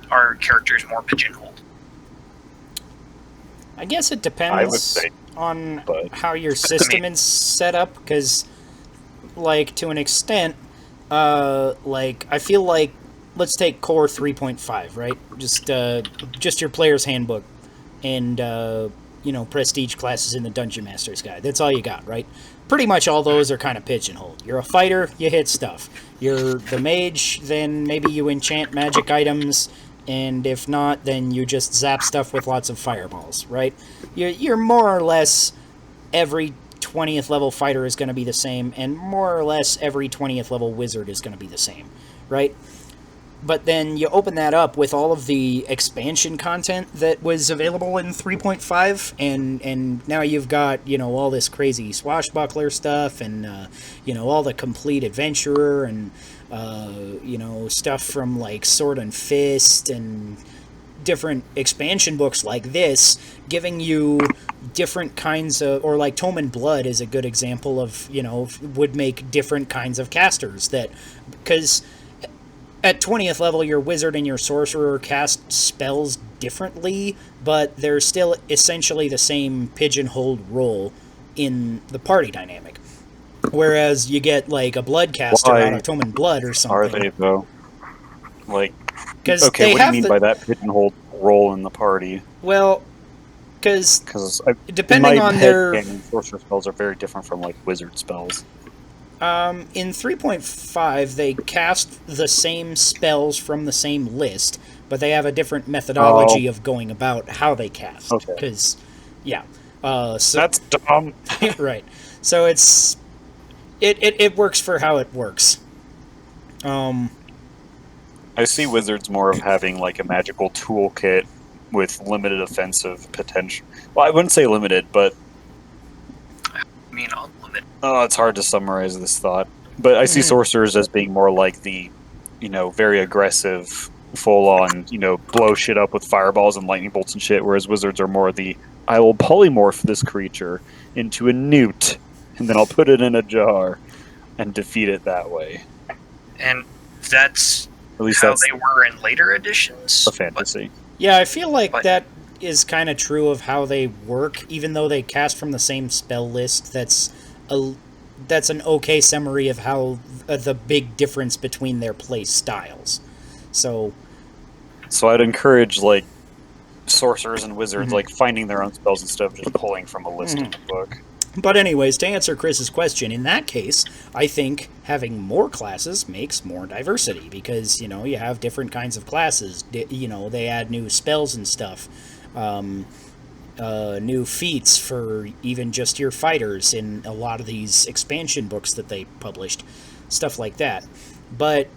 are characters more pigeonholed? I guess it I would depends say, on but- how your system is set up, because, like, to an extent, like, I feel like, let's take Core 3.5, right? Just your player's handbook and, prestige classes in the Dungeon Master's Guide. That's all you got, right? Pretty much all those are kind of pigeonholed. You're a fighter, you hit stuff. You're the mage, then maybe you enchant magic items, and if not, then you just zap stuff with lots of fireballs, right? You're more or less every 20th level fighter is going to be the same, and more or less every 20th level wizard is going to be the same, right? But then you open that up with all of the expansion content that was available in 3.5, and now you've got, all this crazy swashbuckler stuff, and, all the complete adventurer, and, stuff from, like, Sword and Fist, and different expansion books like this, giving you different kinds of, or like Tome and Blood is a good example of, would make different kinds of casters that, because at 20th level, your wizard and your sorcerer cast spells differently, but they're still essentially the same pigeonholed role in the party dynamic. Whereas you get, like, a bloodcaster out of Tome and Blood or something. Are they, though? Like, Cause okay, what do you mean by that pigeonholed role in the party? Well, because Because depending on their... sorcerer spells are very different from, like, wizard spells. In 3.5, they cast the same spells from the same list, but they have a different methodology of going about how they cast. Okay. Because, yeah. That's dumb. Right. So it works for how it works. I see wizards more of having like a magical toolkit with limited offensive potential. Well, I wouldn't say limited, but I mean, unlimited. oh, it's hard to summarize this thought. But I see sorcerers as being more like the, very aggressive, full-on, blow shit up with fireballs and lightning bolts and shit. Whereas wizards are more the, I will polymorph this creature into a newt, and then I'll put it in a jar and defeat it that way. And that's At least how that's they were in later editions. a fantasy. Yeah, I feel like But- that is kind of true of how they work, even though they cast from the same spell list. That's an okay summary of how the big difference between their play styles. So So I'd encourage like sorcerers and wizards like finding their own spells instead of just pulling from a list in the book. But anyways, to answer Chris's question, in that case, I think having more classes makes more diversity because, you have different kinds of classes. They add new spells and stuff, new feats for even just your fighters in a lot of these expansion books that they published, stuff like that. But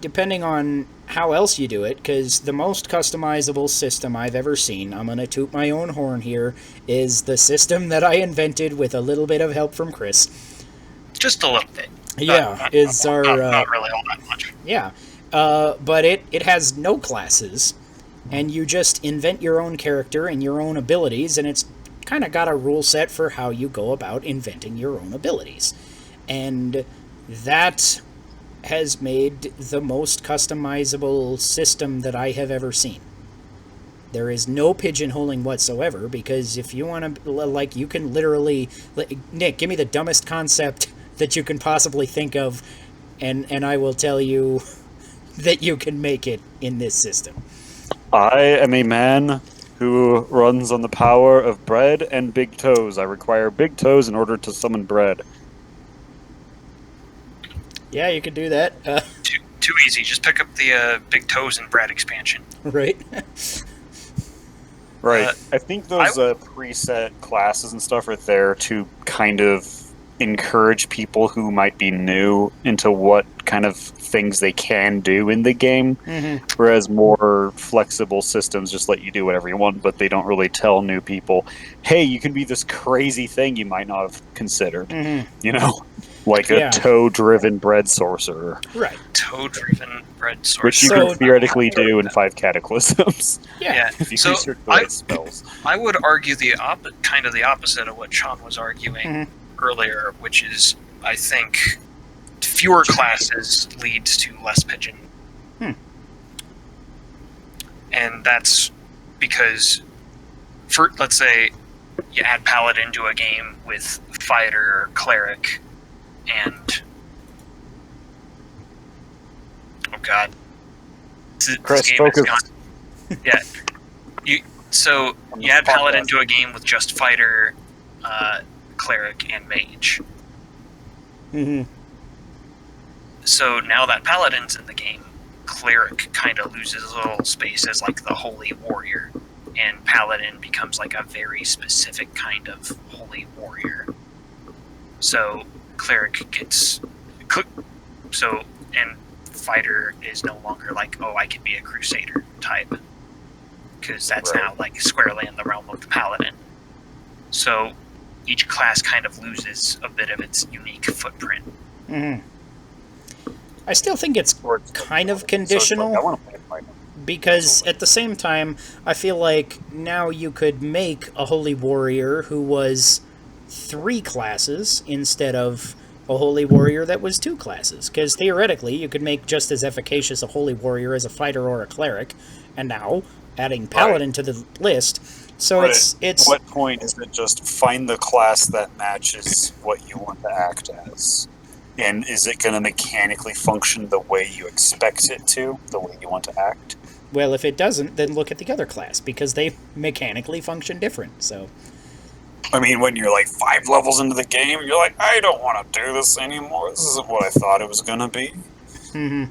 depending on how else you do it, because the most customizable system I've ever seen, I'm going to toot my own horn here, is the system that I invented with a little bit of help from Chris. Just a little bit. Yeah, not it's our... not really all that much. Yeah, but it has no classes, and you just invent your own character and your own abilities, and it's kind of got a rule set for how you go about inventing your own abilities. And that has made the most customizable system that I have ever seen. There is no pigeonholing whatsoever, because if you want to, you can literally... Nick, give me the dumbest concept that you can possibly think of, and I will tell you that you can make it in this system. I am a man who runs on the power of bread and big toes. I require big toes in order to summon bread. Yeah, you could do that. Too easy. Just pick up the Big Toes and Bread expansion. Right? Right. I think those preset classes and stuff are there to kind of encourage people who might be new into what kind of things they can do in the game, whereas more flexible systems just let you do whatever you want, but they don't really tell new people, hey, you can be this crazy thing you might not have considered, like a toe-driven bread sorcerer. Right. Toe-driven bread sorcerer. Which you can theoretically do in 5 Cataclysms. Yeah. If you So use your right spells. I would argue the opposite of what Sean was arguing earlier, which is, I think, fewer classes leads to less pigeon. And that's because, let's say, you add Paladin to a game with Fighter, Cleric, and... Oh god. Chris, game focus. has gone... Yeah. You add Paladin to a game with just Fighter, Cleric, and Mage. So now that Paladin's in the game, Cleric kind of loses a little space as like the Holy Warrior, and Paladin becomes like a very specific kind of Holy Warrior. So Cleric gets... and Fighter is no longer like, oh, I could be a Crusader type. Because that's now like squarely in the realm of the Paladin. So each class kind of loses a bit of its unique footprint. I still think it's kind of conditional, because at the same time, I feel like now you could make a Holy Warrior who was 3 classes instead of a Holy Warrior that was 2 classes, because theoretically you could make just as efficacious a Holy Warrior as a Fighter or a Cleric, and now adding Paladin to the list. So it's At what point is it just find the class that matches what you want to act as? And is it going to mechanically function the way you expect it to, the way you want to act? Well, if it doesn't, then look at the other class, because they mechanically function different. So I mean, when you're like 5 levels into the game, you're like, I don't want to do this anymore. This isn't what I thought it was going to be. Mm-hmm.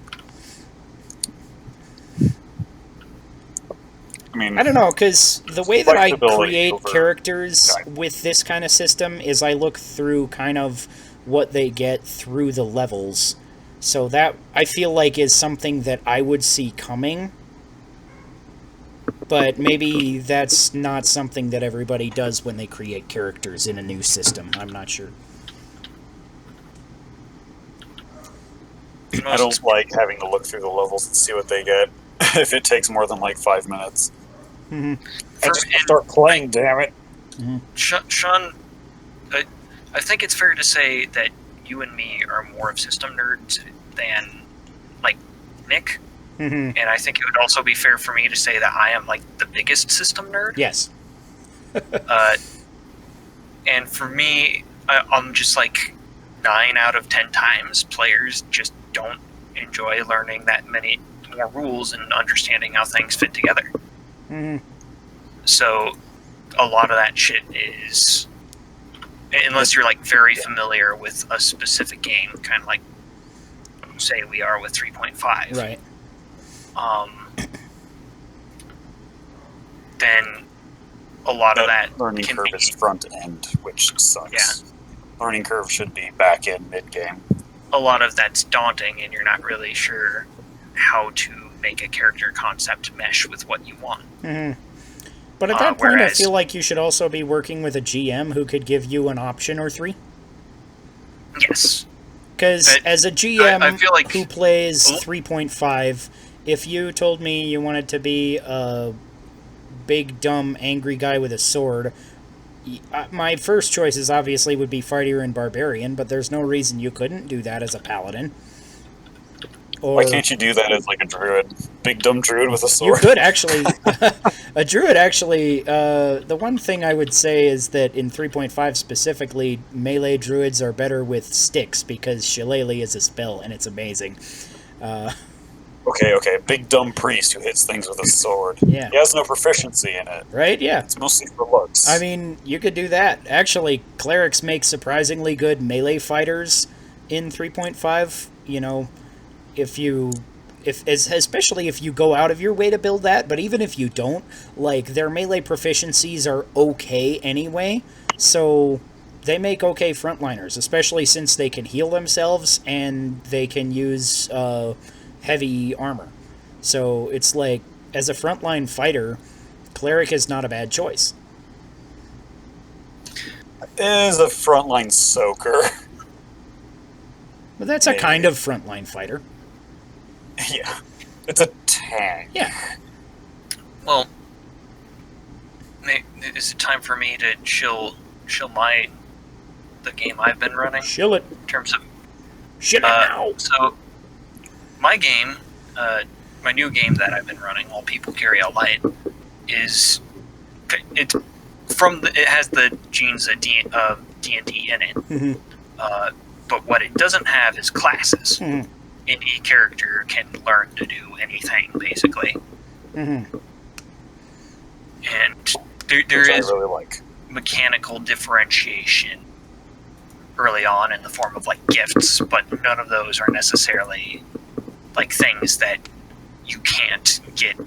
I mean, I don't know, because the way that I flexibility create over characters guidance. with this kind of system is I look through kind of what they get through the levels. So that, I feel like, is something that I would see coming. But maybe that's not something that everybody does when they create characters in a new system. I'm not sure. I don't like having to look through the levels and see what they get if it takes more than like 5 minutes. Mm-hmm. I just start playing, damn it. Mm-hmm. Sean, I think it's fair to say that you and me are more of system nerds than, like, Nick. Mm-hmm. And I think it would also be fair for me to say that I am, like, the biggest system nerd. Yes. And for me, I'm just like 9 out of 10 times players just don't enjoy learning that many more rules and understanding how things fit together. Mm-hmm. So a lot of that shit is, unless you're like very familiar with a specific game, kind of like say we are with 3.5. Right. Then a lot of that learning can curve be, is front end, which sucks. Yeah. Learning curve should be back end, mid game. a lot of that's daunting, and you're not really sure how to make a character concept mesh with what you want. Mm-hmm. But at that point, I whereas- feel like you should also be working with a GM who could give you an option or 3. Yes. Because But as a GM I feel like- who plays Oh. 3.5, if you told me you wanted to be a big, dumb, angry guy with a sword, my first choices obviously would be fighter and barbarian, but there's no reason you couldn't do that as a paladin. Or Why can't you do that as like a druid? Big dumb druid with a you sword? could actually. A druid actually. The one thing I would say is that in 3.5 specifically, melee druids are better with sticks because Shillelagh is a spell and it's amazing. Okay. Big dumb priest who hits things with a sword. Yeah. He has no proficiency in it. Right? Yeah. It's mostly for looks. I mean, you could do that. Actually, clerics make surprisingly good melee fighters in 3.5. You know, especially if you go out of your way to build that, but even if you don't, like, their melee proficiencies are okay anyway, so they make okay frontliners, especially since they can heal themselves and they can use heavy armor. So it's like, as a frontline fighter, cleric is not a bad choice. Is a frontline soaker. But that's a kind of frontline fighter. Yeah. It's a tank. Yeah. Well, is it time for me to chill the game I've been running Shill it. in terms of Shill it now. so my game, my new game that I've been running, All People Carry Out Light, it has the genes of D&D in it. Mhm. But what it doesn't have is classes. Mhm. Any character can learn to do anything, basically. Mm-hmm. And there Which I is really like. mechanical differentiation early on in the form of, like, gifts, but none of those are necessarily, like, things that you can't get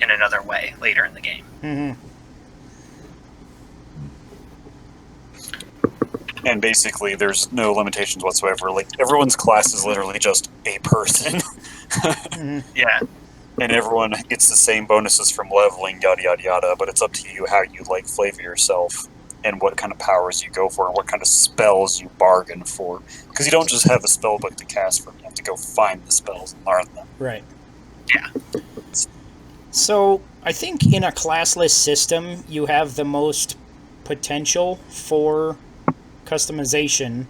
in another way later in the game. Mm-hmm. And basically, there's no limitations whatsoever. Like, everyone's class is literally just a person. Yeah. And everyone gets the same bonuses from leveling, yada, yada, yada. But it's up to you how you, like, flavor yourself and what kind of powers you go for and what kind of spells you bargain for. Because you don't just have a spell book to cast from. You have to go find the spells and learn them. Right. Yeah. So, I think in a classless system, you have the most potential for customization,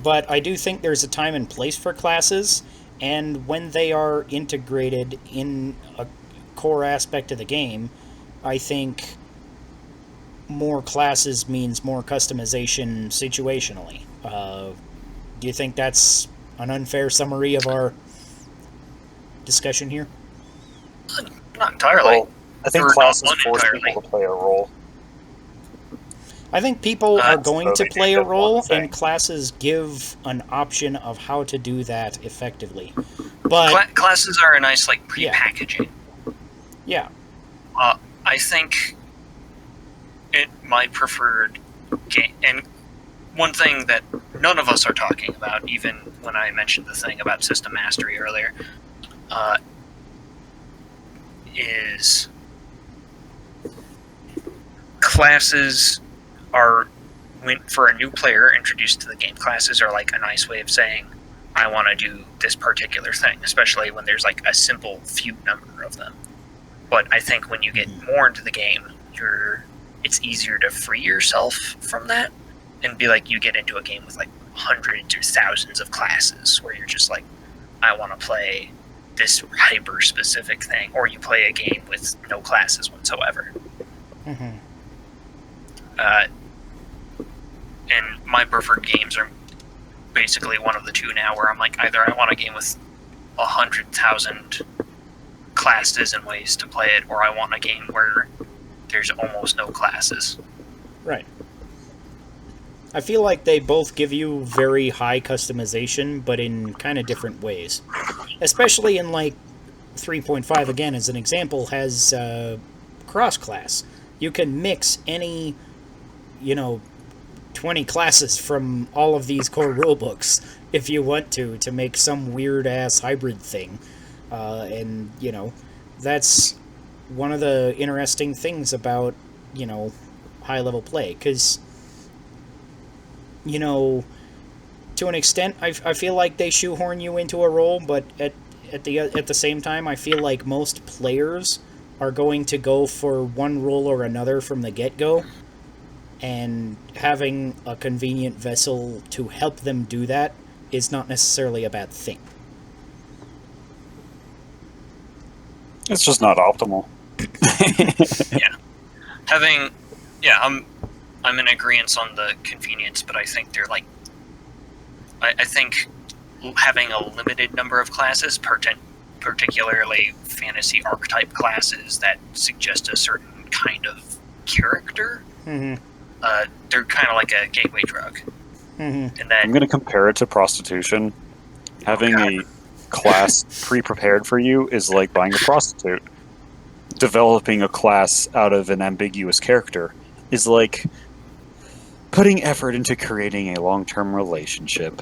but I do think there's a time and place for classes, and when they are integrated in a core aspect of the game, I think more classes means more customization situationally. Do you think that's an unfair summary of our discussion here? Not entirely. Well, I think Or not classes one force entirely. people to play a role. I think people are going so to they play did a that role, one thing. and classes give an option of how to do that effectively. But Classes are a nice like pre-packaging. yeah, I think my preferred game, and one thing that none of us are talking about, even when I mentioned the thing about system mastery earlier, is classes are, for a new player introduced to the game, classes are like a nice way of saying, I want to do this particular thing, especially when there's like a simple few number of them. But I think when you get more into the game, it's easier to free yourself from that and be like, you get into a game with like hundreds or thousands of classes where you're just like, I want to play this hyper specific thing, or you play a game with no classes whatsoever. Mm-hmm. And my preferred games are basically one of the two now, where I'm like, either I want a game with 100,000 classes and ways to play it, or I want a game where there's almost no classes. Right. I feel like they both give you very high customization, but in kind of different ways. Especially in, like, 3.5, again, as an example, has cross-class. You can mix any, 20 classes from all of these core rulebooks if you want to make some weird-ass hybrid thing. And, that's one of the interesting things about, high-level play, because, to an extent, I feel like they shoehorn you into a role, but at the same time, I feel like most players are going to go for one role or another from the get-go, and having a convenient vessel to help them do that is not necessarily a bad thing. It's just not optimal. I'm in agreement on the convenience, but I think they're like, I think having a limited number of classes, particularly fantasy archetype classes that suggest a certain kind of character, they're kind of like a gateway drug. And then I'm going to compare it to prostitution. Having a class pre-prepared for you is like buying a prostitute. Developing a class out of an ambiguous character is like putting effort into creating a long-term relationship.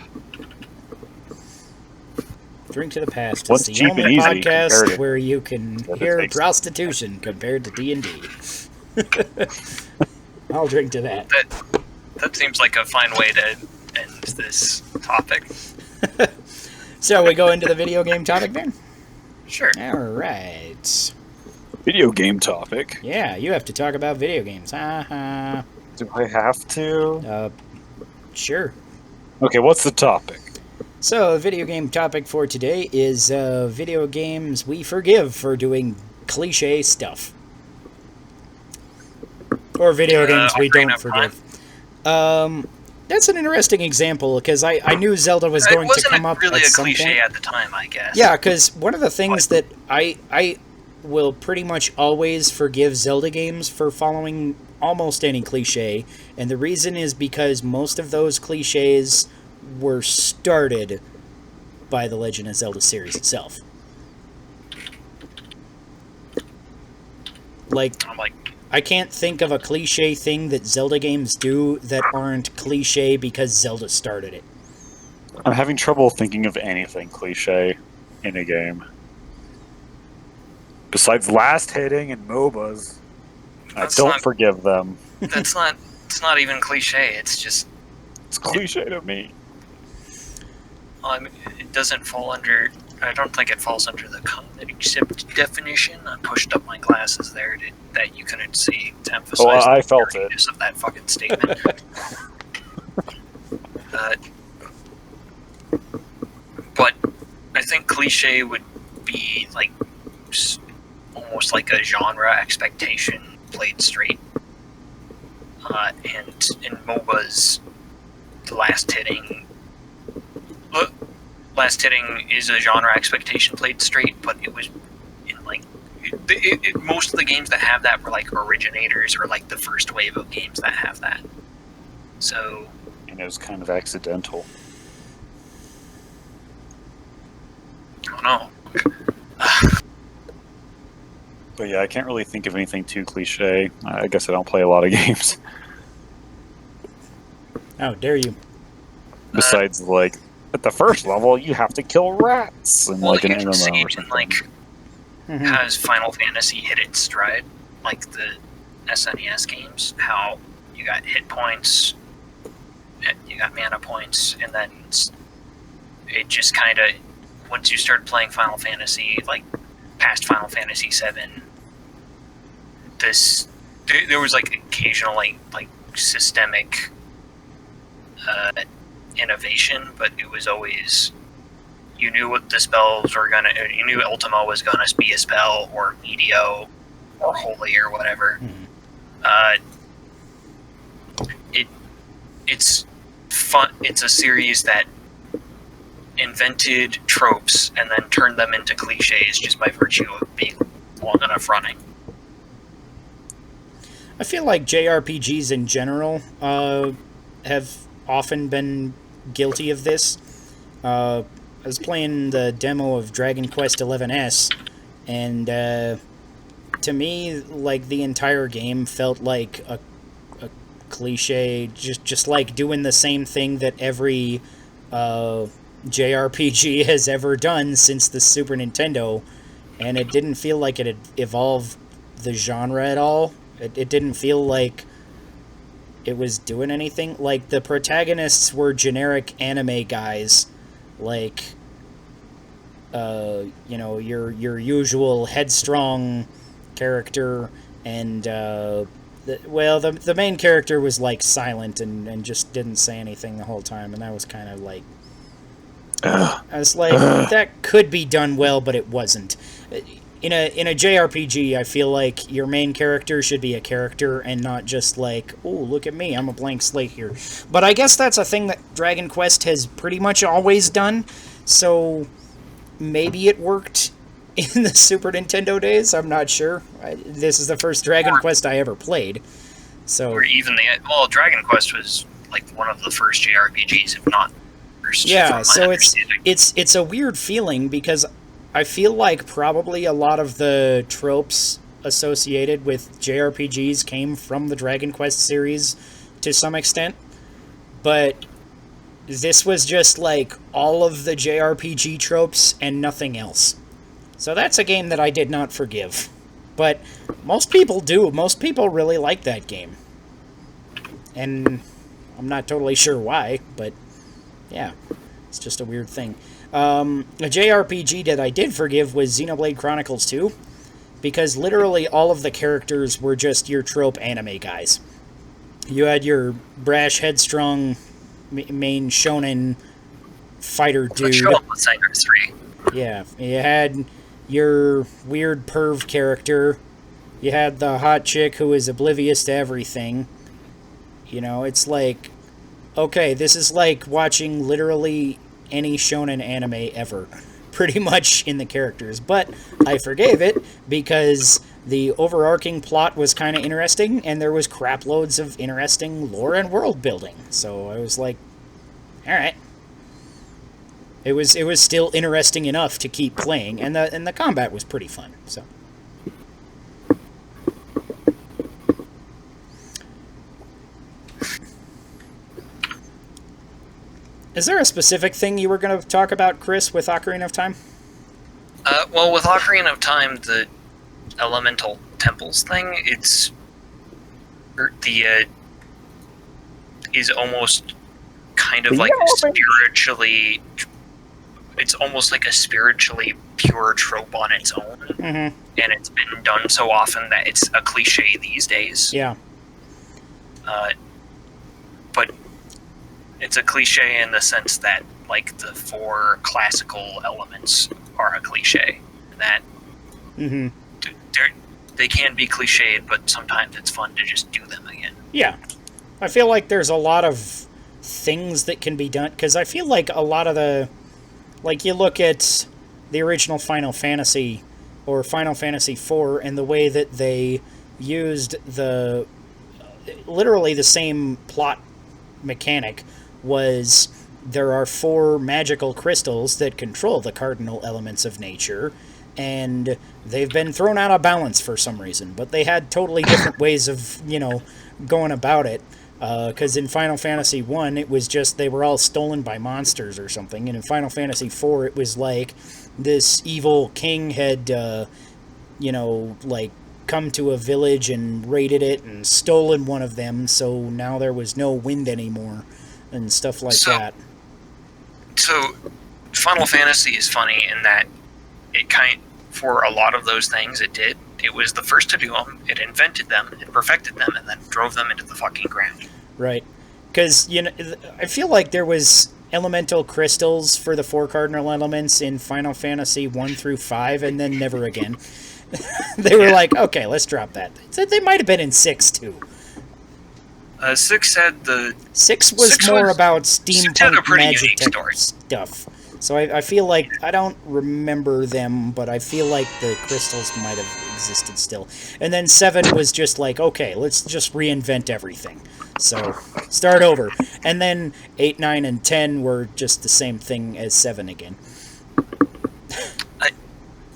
Drink to the Past What's is the cheap and only easy podcast compared to where you can what it hear takes. prostitution compared to D&D. I'll drink to that. that seems like a fine way to end this topic. So we go into the video game topic then? Sure. Alright. Video game topic. Yeah, you have to talk about video games. Haha. Do I have to? Sure. Okay, what's the topic? So, the video game topic for today is video games we forgive for doing cliche stuff. Or video games we don't forgive. That's an interesting example, because I knew Zelda was going to come up really at a some cliche point. at the time, I guess. Yeah, because one of the things that I will pretty much always forgive Zelda games for following almost any cliche, and the reason is because most of those cliches were started by the Legend of Zelda series itself. I can't think of a cliche thing that Zelda games do that aren't cliche because Zelda started it. I'm having trouble thinking of anything cliche in a game. Besides last hitting and MOBAs. I don't forgive them. It's not even cliche, it's just... It's cliche to me. It doesn't fall under... I don't think it falls under the common accepted definition. I pushed up my glasses there that you couldn't see to emphasize I the felt it. of that fucking statement. But I think cliche would be like almost like a genre expectation played straight. And in MOBAs, the last hitting is a genre expectation played straight, but it was in like most of the games that have that were like originators or like the first wave of games that have that. So, And it was kind of accidental. I don't know. But yeah, I can't really think of anything too cliche. I guess I don't play a lot of games. How dare you? Besides, like, at the first level, you have to kill rats in like an MMO or something. Like, Mhm. has Final Fantasy hit its stride? Like the SNES games, how you got hit points, you got mana points, and then it just kind of, once you start playing Final Fantasy, like past Final Fantasy VII, there was like occasional like systemic innovation, but it was always, you knew what the spells were gonna, you knew Ultima was gonna be a spell, or Medio, or Holy, or whatever. It's fun. It's a series that invented tropes and then turned them into cliches just by virtue of being long enough running. I feel like JRPGs in general have often been guilty of this. I was playing the demo of Dragon Quest XI's, and to me, like, the entire game felt like a cliche, just like doing the same thing that every JRPG has ever done since the Super Nintendo, and it didn't feel like it had evolved the genre at all. It didn't feel like it was doing anything. Like, the protagonists were generic anime guys, like, you know, your usual headstrong character, and the main character was like silent and just didn't say anything the whole time, and that was kind of like, I was like, that could be done well, but it wasn't. In a JRPG, I feel like your main character should be a character and not just like, oh, look at me, I'm a blank slate here. But I guess that's a thing that Dragon Quest has pretty much always done, so maybe it worked in the Super Nintendo days, I'm not sure. This is the first Dragon Quest I ever played, so... Or even Dragon Quest was like one of the first JRPGs, if not first. Yeah, so it's a weird feeling, because I feel like probably a lot of the tropes associated with JRPGs came from the Dragon Quest series to some extent, but this was just like all of the JRPG tropes and nothing else. So that's a game that I did not forgive. But most people do. Most people really like that game. And I'm not totally sure why, but yeah, it's just a weird thing. A JRPG that I did forgive was Xenoblade Chronicles 2, because literally all of the characters were just your trope anime guys. You had your brash, headstrong, main shonen fighter dude. Show up with Sangers 3. Yeah, you had your weird perv character. You had the hot chick who is oblivious to everything. You know, it's like, okay, this is like watching literally any shonen anime ever, pretty much, in the characters. But I forgave it because the overarching plot was kind of interesting, and there was crap loads of interesting lore and world building. So I was like, all right. It was still interesting enough to keep playing, and the combat was pretty fun. So. Is there a specific thing you were going to talk about, Chris, with Ocarina of Time? Well, with Ocarina of Time, the elemental temples thing, it's is almost kind of like spiritually. It's almost like a spiritually pure trope on its own, and it's been done so often that it's a cliche these days. Yeah. But it's a cliche in the sense that, like, the 4 classical elements are a cliche. That they can be cliched, but sometimes it's fun to just do them again. Yeah. I feel like there's a lot of things that can be done, because I feel like a lot of the... Like, you look at the original Final Fantasy, or Final Fantasy IV, and the way that they used literally the same plot mechanic was there are 4 magical crystals that control the cardinal elements of nature, and they've been thrown out of balance for some reason, but they had totally different ways of, going about it. Because in Final Fantasy 1, it was just they were all stolen by monsters or something, and in Final Fantasy 4, it was like this evil king had, come to a village and raided it and stolen one of them, so now there was no wind anymore, and stuff like that. So, Final Fantasy is funny in that for a lot of those things it did. It was the first to do them, it invented them, it perfected them, and then drove them into the fucking ground. Right. Because, I feel like there was elemental crystals for the 4 cardinal elements in Final Fantasy 1 through 5, and then never again. They were like, okay, let's drop that. They might have been in 6, too. 6 had the... 6 was more about steampunk magic story stuff. So I feel like, I don't remember them, but I feel like the crystals might have existed still. And then 7 was just like, okay, let's just reinvent everything. So, start over. And then 8, 9, and 10 were just the same thing as 7 again.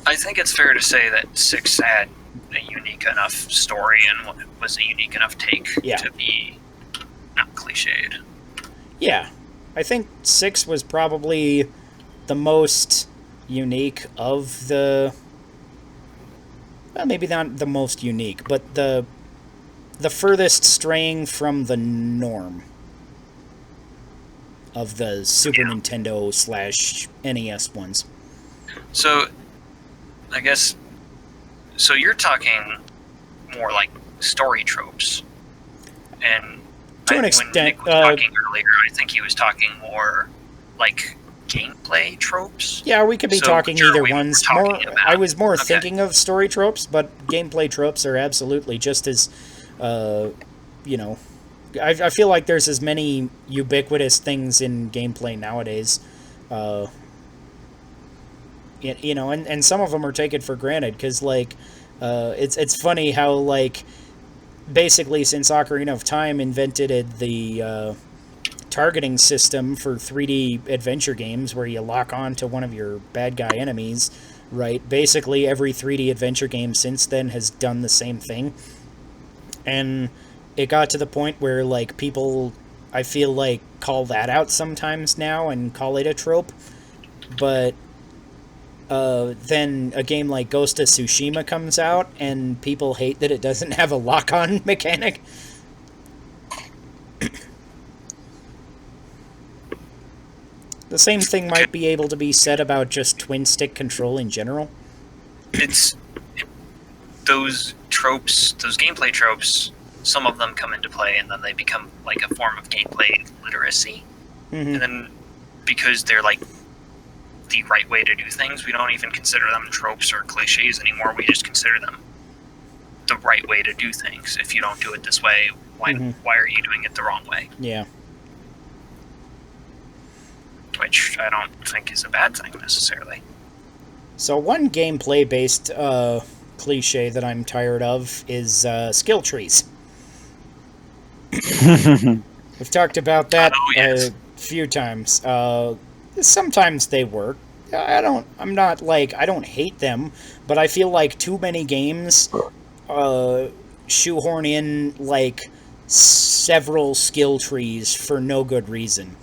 I think it's fair to say that 6 had a unique enough story and was a unique enough take to be not cliched. Yeah. I think 6 was probably the most unique of the... Well, maybe not the most unique, but the furthest straying from the norm of the Super Nintendo / NES ones. So, I guess... So you're talking more like story tropes. And to an extent... When Nick was talking earlier, I think he was talking more like gameplay tropes. Yeah, we could be talking either ones. I was more thinking of story tropes, but gameplay tropes are absolutely just as, I feel like there's as many ubiquitous things in gameplay nowadays, and some of them are taken for granted, because, it's funny how, basically since Ocarina of Time invented the targeting system for 3D adventure games where you lock on to one of your bad guy enemies, right? Basically every 3D adventure game since then has done the same thing. And it got to the point where, people, I feel like, call that out sometimes now and call it a trope. But then a game like Ghost of Tsushima comes out and people hate that it doesn't have a lock-on mechanic. The same thing might be able to be said about just twin-stick control in general. Those tropes, those gameplay tropes, some of them come into play and then they become like a form of gameplay literacy. Mm-hmm. And then because they're the right way to do things, we don't even consider them tropes or cliches anymore. We just consider them the right way to do things. If you don't do it this way, why are you doing it the wrong way? Yeah. Which I don't think is a bad thing, necessarily. So one gameplay-based cliche that I'm tired of is skill trees. We've talked about that a few times. Sometimes they work. I don't hate them, but I feel like too many games shoehorn in, several skill trees for no good reason.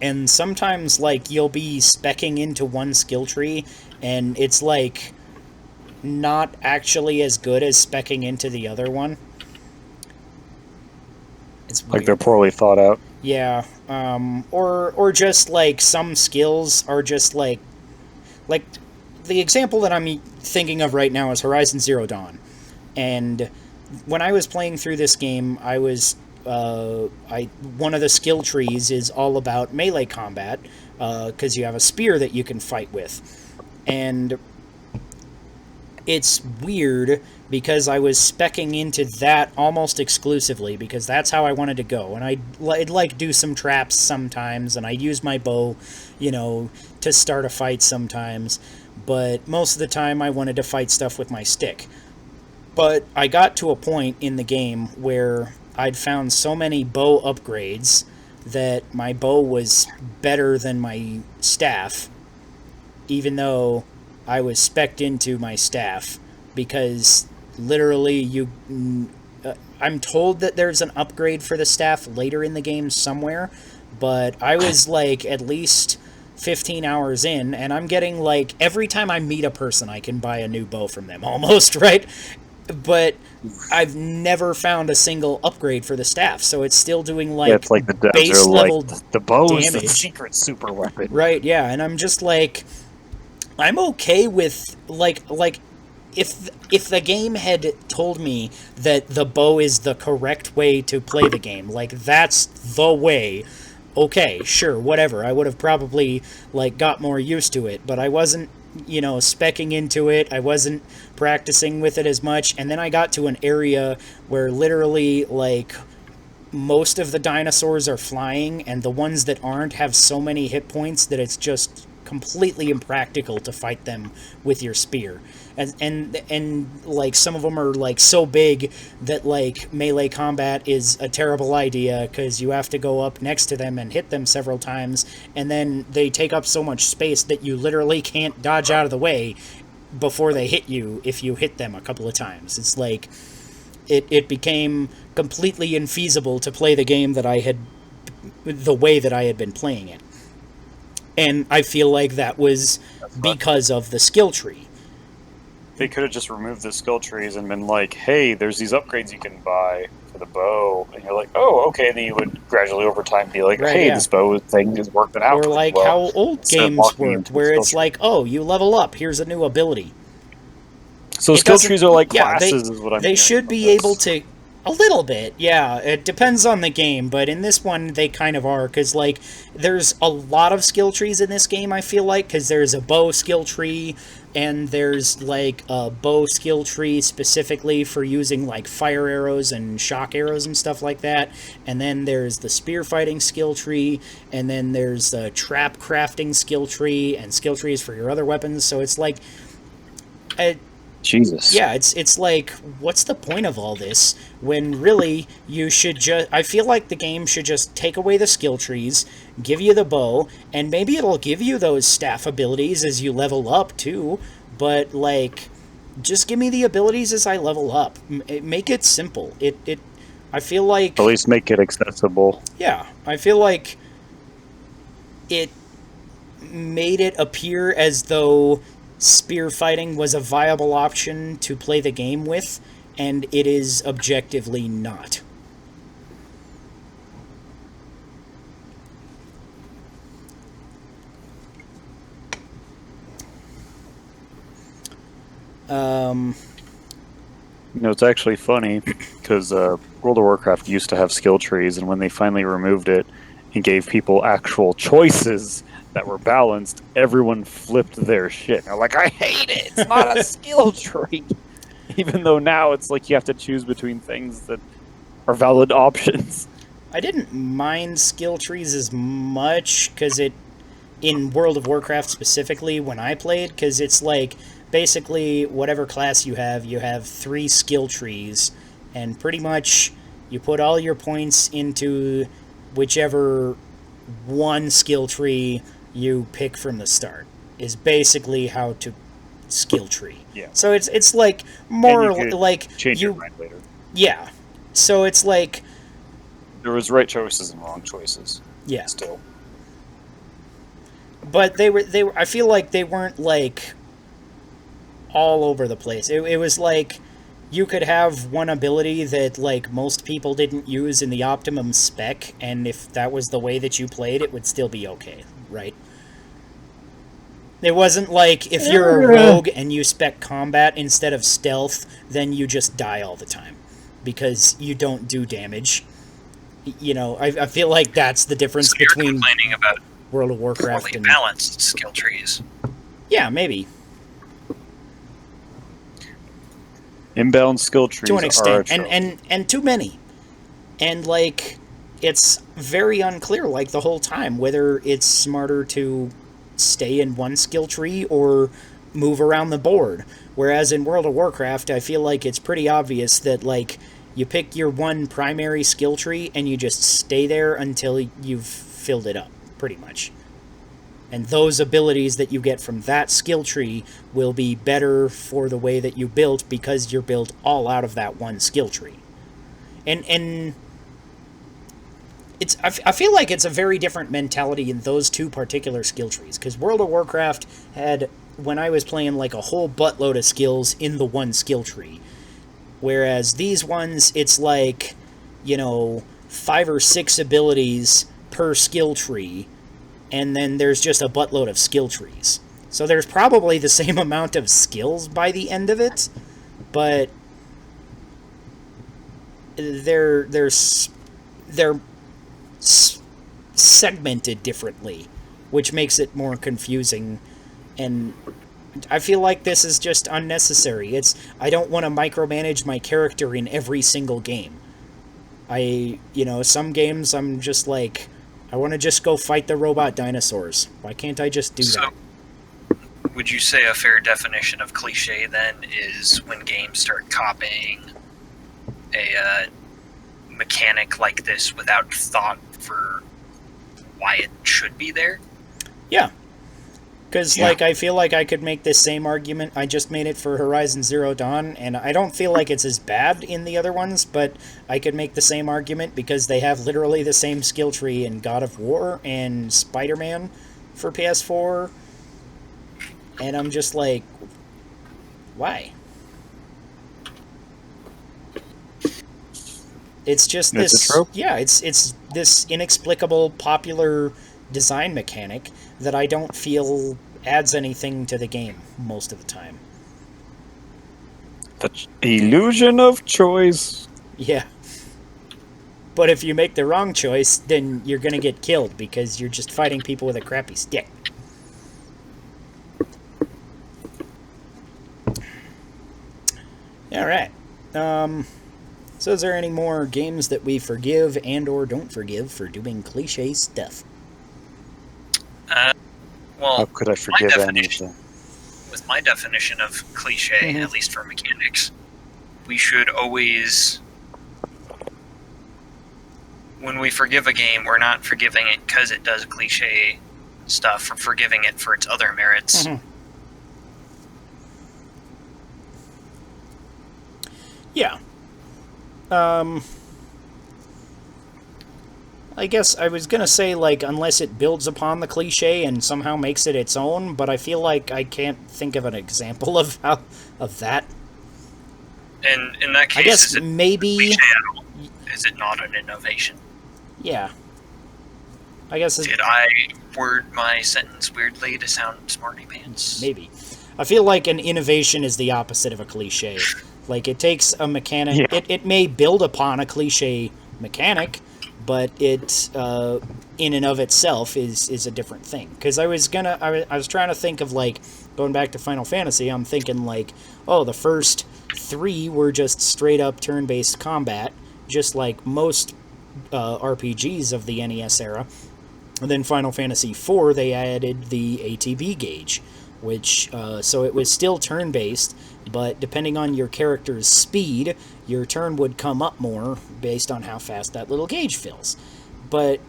And sometimes, you'll be speccing into one skill tree, and it's, not actually as good as speccing into the other one. It's weird. They're poorly thought out. Yeah. Or just, some skills are just, the example that I'm thinking of right now is Horizon Zero Dawn. And when I was playing through this game, I was... one of the skill trees is all about melee combat, because you have a spear that you can fight with. And it's weird because I was speccing into that almost exclusively because that's how I wanted to go. And I'd do some traps sometimes, and I'd use my bow, to start a fight sometimes. But most of the time I wanted to fight stuff with my stick. But I got to a point in the game where I'd found so many bow upgrades that my bow was better than my staff, even though I was spec'd into my staff, because literally I'm told that there's an upgrade for the staff later in the game somewhere, but I was like at least 15 hours in, and I'm getting like every time I meet a person I can buy a new bow from them almost, right? But I've never found a single upgrade for the staff, so it's still doing like, it's like the devs base are level like the bow is the damage. secret super weapon. Right, yeah, and I'm just like, I'm okay with like if the game had told me that the bow is the correct way to play the game, like that's the way, okay, sure, whatever. I would have probably like got more used to it, but I wasn't, specking into it. I wasn't practicing with it as much, and then I got to an area where literally like most of the dinosaurs are flying, and the ones that aren't have so many hit points that it's just completely impractical to fight them with your spear. And like some of them are like so big that like melee combat is a terrible idea, because you have to go up next to them and hit them several times, and then they take up so much space that you literally can't dodge out of the way before they hit you if you hit them a couple of times. It's like it became completely infeasible to play the game the way that I had been playing it. And I feel like that was because of the skill tree. They could have just removed the skill trees and been like, hey, there's these upgrades you can buy for the bow. And you're like, oh, okay. And then you would gradually over time be like, Right, hey, yeah. this bow thing is working out. Or like well, how old instead of games walking worked, into the where skill it's tree. like, oh, you level up, here's a new ability. So It skill doesn't- trees are like yeah, classes, is what I'm They hearing should from be this. able to... A little bit, yeah. It depends on the game, but in this one, they kind of are, because, like, there's a lot of skill trees in this game, I feel like, because there's a bow skill tree, and there's, like, a bow skill tree specifically for using, like, fire arrows and shock arrows and stuff like that, and then there's the spear fighting skill tree, and then there's the trap crafting skill tree, and skill trees for your other weapons, so it's like... Jesus. Yeah, it's like, what's the point of all this, when really you should just... I feel like the game should just take away the skill trees, give you the bow, and maybe it'll give you those staff abilities as you level up, too, but, like, just give me the abilities as I level up. Make it simple. I feel like... At least make it accessible. Yeah, I feel like it made it appear as though spear fighting was a viable option to play the game with, and it is objectively not. It's actually funny, because World of Warcraft used to have skill trees, and when they finally removed it and gave people actual choices that were balanced, everyone flipped their shit. They're like, I hate it! It's not a skill tree! Even though now it's like you have to choose between things that are valid options. I didn't mind skill trees as much, because in World of Warcraft specifically, when I played, because it's like, basically, whatever class you have 3 skill trees, and pretty much you put all your points into whichever one skill tree you pick from the start, is basically how to skill tree. Yeah. So it's like more And you could like change your mind later. Yeah. So it's like, There was right choices and wrong choices. yeah. Still. But they were I feel like they weren't like all over the place. It was like you could have one ability that like most people didn't use in the optimum spec, and if that was the way that you played, it would still be okay, right? It wasn't like if you're a rogue and you spec combat instead of stealth, then you just die all the time because you don't do damage. I feel like that's the difference So you're between complaining about World of Warcraft poorly and... balanced skill trees. Yeah, maybe. Imbalanced skill trees To an are extent, a trope. and too many, and like it's very unclear like the whole time whether it's smarter to stay in one skill tree or move around the board. Whereas in World of Warcraft, I feel like it's pretty obvious that like You pick your one primary skill tree, and you just stay there until you've filled it up, pretty much. And those abilities that you get from that skill tree will be better for the way that you built, because you're built all out of that one skill tree. And I feel like it's a very different mentality in those two particular skill trees, because World of Warcraft had, when I was playing, like a whole buttload of skills in the one skill tree. Whereas these ones, it's like, 5 or 6 abilities per skill tree, and then there's just a buttload of skill trees. So there's probably the same amount of skills by the end of it, but they're segmented differently, which makes it more confusing. And I feel like this is just unnecessary. I don't want to micromanage my character in every single game. Some games I'm just like, I want to just go fight the robot dinosaurs. Why can't I just do that? Would you say a fair definition of cliche, then, is when games start copying a mechanic like this without thought for why it should be there? Yeah. Because, I feel like I could make this same argument. I just made it for Horizon Zero Dawn, and I don't feel like it's as bad in the other ones, but I could make the same argument because they have literally the same skill tree in God of War and Spider-Man for PS4, and I'm just like, why? It's just this... It's a trope? Yeah, it's this inexplicable, popular design mechanic that I don't feel adds anything to the game most of the time. The illusion of choice. Yeah. But if you make the wrong choice, then you're gonna get killed because you're just fighting people with a crappy stick. Alright. So is there any more games that we forgive and or don't forgive for doing cliche stuff? Well, How could I forgive anything? with my definition of cliche, at least for mechanics, we should always, when we forgive a game, we're not forgiving it because it does cliche stuff, or forgiving it for its other merits. Yeah. I guess I was gonna say, unless it builds upon the cliche and somehow makes it its own, but I feel like I can't think of an example of that. And in that case, I guess is it maybe... cliche at all? Is it not an innovation? Yeah. I guess... Did I word my sentence weirdly to sound smarty pants? Maybe. I feel like an innovation is the opposite of a cliche. It takes a mechanic... Yeah. It may build upon a cliche mechanic, but it, in and of itself, is a different thing. Because I was trying to think of, going back to Final Fantasy, I'm thinking, the first 3 were just straight-up turn-based combat, just like most RPGs of the NES era. And then Final Fantasy IV, they added the ATB gauge, which, so it was still turn-based, but depending on your character's speed, your turn would come up more based on how fast that little gauge fills. But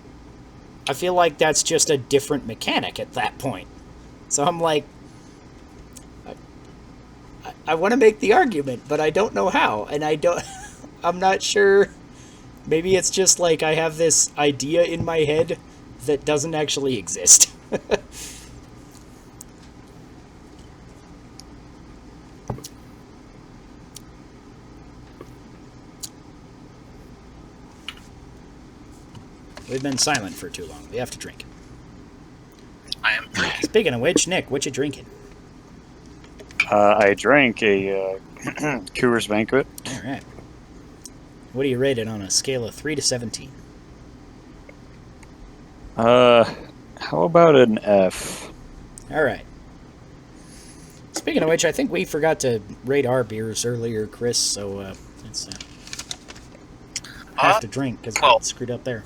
I feel like that's just a different mechanic at that point. So I'm like, I want to make the argument, but I don't know how, and I'm not sure. Maybe it's just I have this idea in my head that doesn't actually exist. We've been silent for too long. We have to drink. I am drinking. Speaking of which, Nick, what you drinking? I drank a Coors Banquet. All right. What do you rate it on a scale of 3 to 17? How about an F? All right. Speaking of which, I think we forgot to rate our beers earlier, Chris, so it's have to drink because we screwed up there.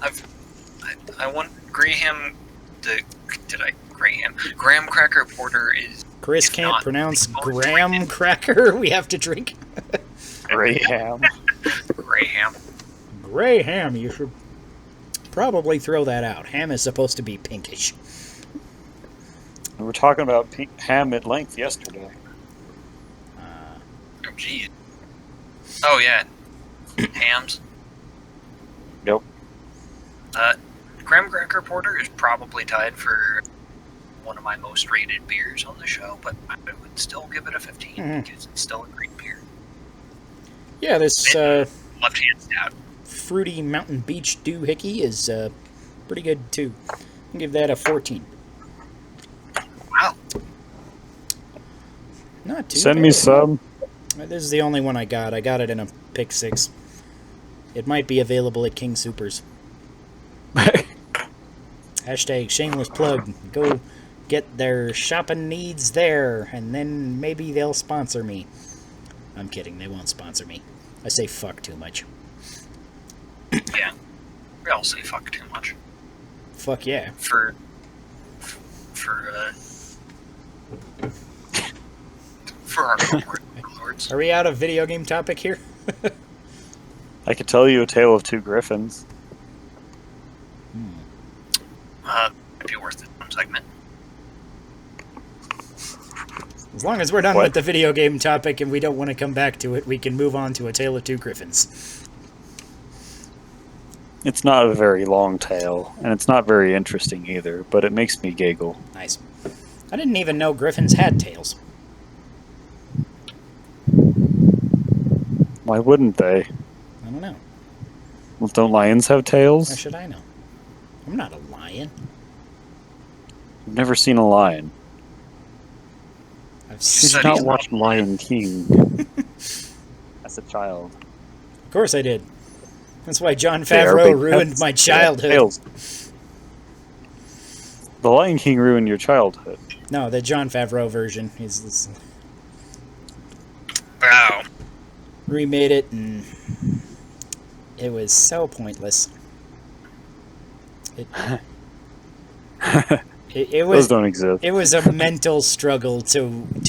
I want Graham. Graham Cracker Porter is. Chris can't pronounce graham cracker. We have to drink. Graham. Graham. Gray ham. Gray ham, you should probably throw that out. Ham is supposed to be pinkish. We were talking about ham at length yesterday. Oh, geez. Oh, yeah. Hams. Nope. Graham Cracker Porter is probably tied for one of my most rated beers on the show, but I would still give it a 15 because it's still a great beer. Yeah, this Left-hand stout. fruity Mountain Beach doohickey is pretty good too. I'll give that a 14. Wow. Not too Send bad. me some. This is the only one I got. I got it in a pick 6. It might be available at King Supers. Hashtag shameless plug. Go get their shopping needs there, and then maybe they'll sponsor me. I'm kidding. They won't sponsor me. I say fuck too much. Yeah. We all say fuck too much. Fuck yeah. For our lords. Are we out of video game topic here? I could tell you a tale of two griffins. Might be worth it one segment. As long as we're done What? with the video game topic and we don't want to come back to it, we can move on to A Tale of Two Griffins. It's not a very long tale, and it's not very interesting either, but it makes me giggle. Nice. I didn't even know griffins had tails. Why wouldn't they? I don't know. Well, don't lions have How tails? should I know? I'm not a lion. I've never seen a lion. I've Did seen... you not watch Lion King as a child? Of course I did. That's why John They are Favreau big ruined pets. my They have childhood. tails. The Lion King ruined your childhood. No, the John Favreau version. He's this, Wow. remade it, and it was so pointless. It Those was don't exist. it was a mental struggle to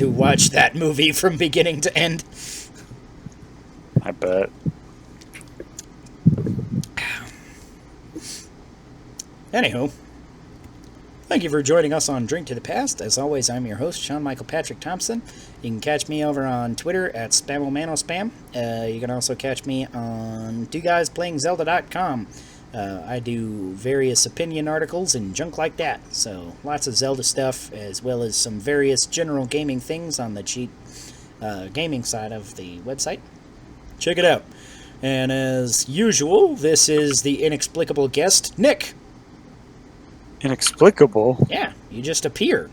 watch that movie from beginning to end. I bet. Anywho, thank you for joining us on Drink to the Past. As always, I'm your host, Sean Michael Patrick Thompson. You can catch me over on Twitter at SpamoManoSpam. You can also catch me on TwoGuysPlayingZelda.com. I do various opinion articles and junk like that, so lots of Zelda stuff, as well as some various general gaming things on the cheap gaming side of the website. Check it out. And as usual, this is the inexplicable guest, Nick. Inexplicable. Yeah, you just appear.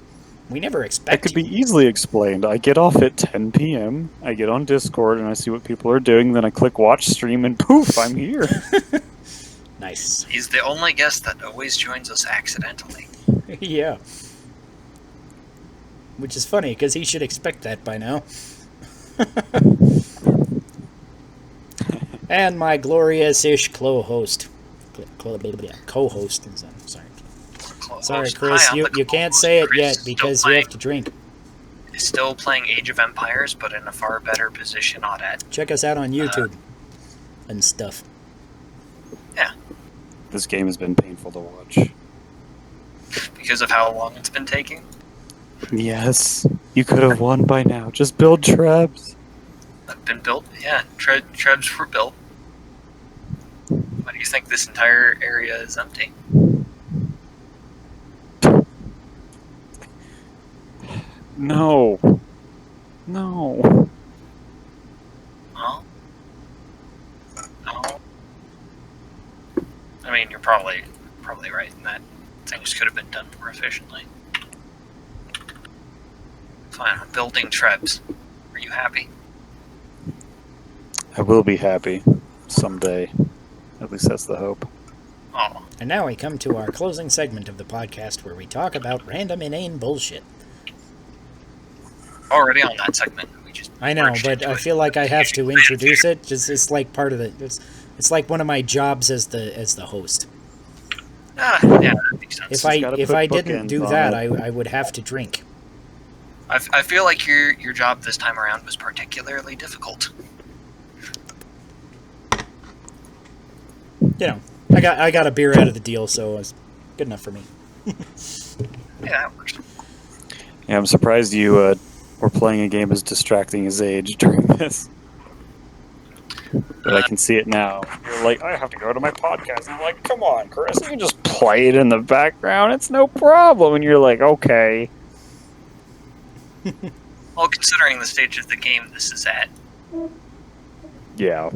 We never That expect could you. be easily explained. I get off at 10 p.m., I get on Discord, and I see what people are doing, then I click watch stream, and poof, I'm here. Nice. He's the only guest that always joins us accidentally. Yeah. Which is funny, because he should expect that by now. And my glorious-ish co-host. Co-host. Sorry. Sorry, Chris. Hi, I'm the You can't co-host. say it Chris yet is because still you have to drink. Still playing Age of Empires, but in a far better position on it. Check us out on YouTube and stuff. Yeah, This game has been painful to watch. because of how long it's been taking. Yes, you could have won by now. Just build traps. I've been built. Yeah, trebs were built. Why do you think this entire area is empty? No. No. Well, no. I mean, you're probably right in that things could have been done more efficiently. Fine, I'm building trebs. Are you happy? I will be happy someday. At least that's the hope. Oh, And now we come to our closing segment of the podcast where we talk about random inane bullshit. already on that segment. We just I know, merged but into I it. feel like I have to introduce it. Just it's like part of the. It's like one of my jobs as the host. Yeah, that makes sense. If gotta if put I didn't bookends do on that, it. I would have to drink. I feel like your job this time around was particularly difficult. You know, I got a beer out of the deal, so it was good enough for me. Yeah, that works. Yeah, I'm surprised you were playing a game as distracting as Age during this. But I can see it now. You're like, I have to go to my podcast. And I'm like, come on, Chris, you can just play it in the background. It's no problem. And you're like, okay. Well, considering the stage of the game this is at, Yeah.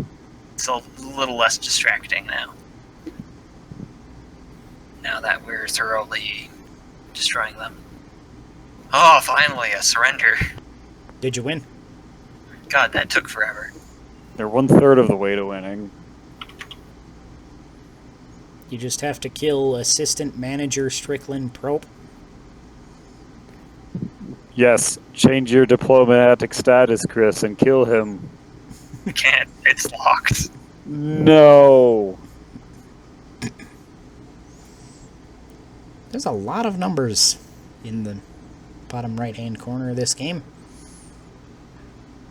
it's a little less distracting now. Now that we're thoroughly destroying them. Oh, finally, a surrender. Did you win? God, that took forever. They're 1/3 of the way to winning. You just have to kill Assistant Manager Strickland Probe. Yes, change your diplomatic status, Chris, and kill him. Can't. It's locked. No. There's a lot of numbers in the bottom right-hand corner of this game.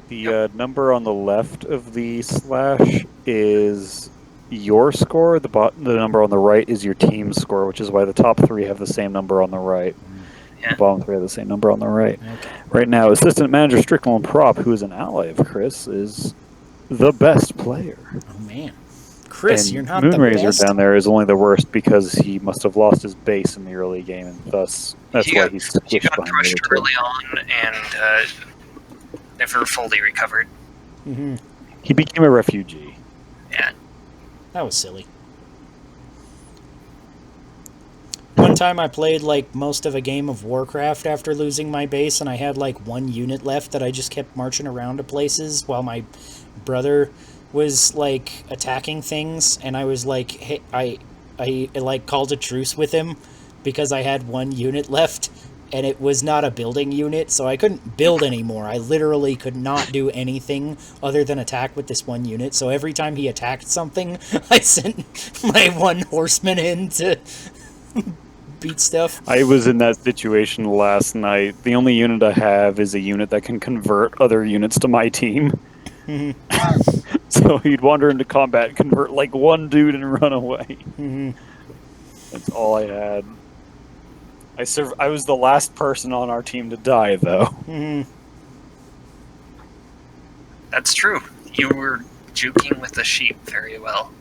The number on the left of the slash is your score. The number on the right is your team's score, which is why the top 3 have the same number on the right. Yeah. The bottom 3 have the same number on the right. Okay. Right now, Assistant Manager Strickland Prop, who is an ally of Chris, is the best player. Oh, man. Chris, and you're not the Moonrazer best. down there is only the worst because he must have lost his base in the early game, and thus that's He why got- he's He squished got behind crushed the other two. early on and never fully recovered. Hmm. He became a refugee. Yeah. That was silly. One time I played like most of a game of Warcraft after losing my base, and I had like 1 unit left that I just kept marching around to places while my brother was like attacking things, and I was like, hey, I like called a truce with him because I had 1 unit left, and it was not a building unit, so I couldn't build anymore. I literally could not do anything other than attack with this 1 unit, so every time he attacked something, I sent my 1 horseman in to beat stuff. I was in that situation last night. The only unit I have is a unit that can convert other units to my team. Mhm. So he'd wander into combat, convert like 1 dude, and run away. Mhm. That's all I had. I was the last person on our team to die, though. Mhm. That's true. You were juking with the sheep very well.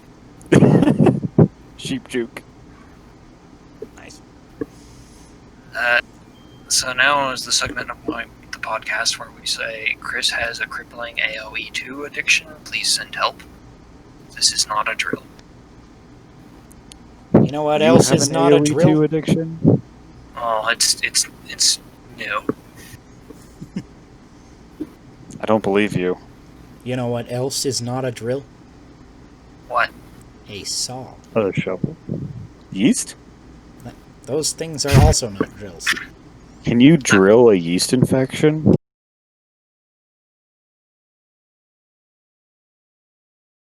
Sheep juke. Nice. So now is the segment of the podcast where we say Chris has a crippling AoE2 addiction. Please send help. This is not a drill. You know what else is not a drill? Addiction? Oh, it's new. I don't believe you. You know what else is not a drill? What? A saw. A shovel. Yeast? Those things are also not drills. Can you drill a yeast infection?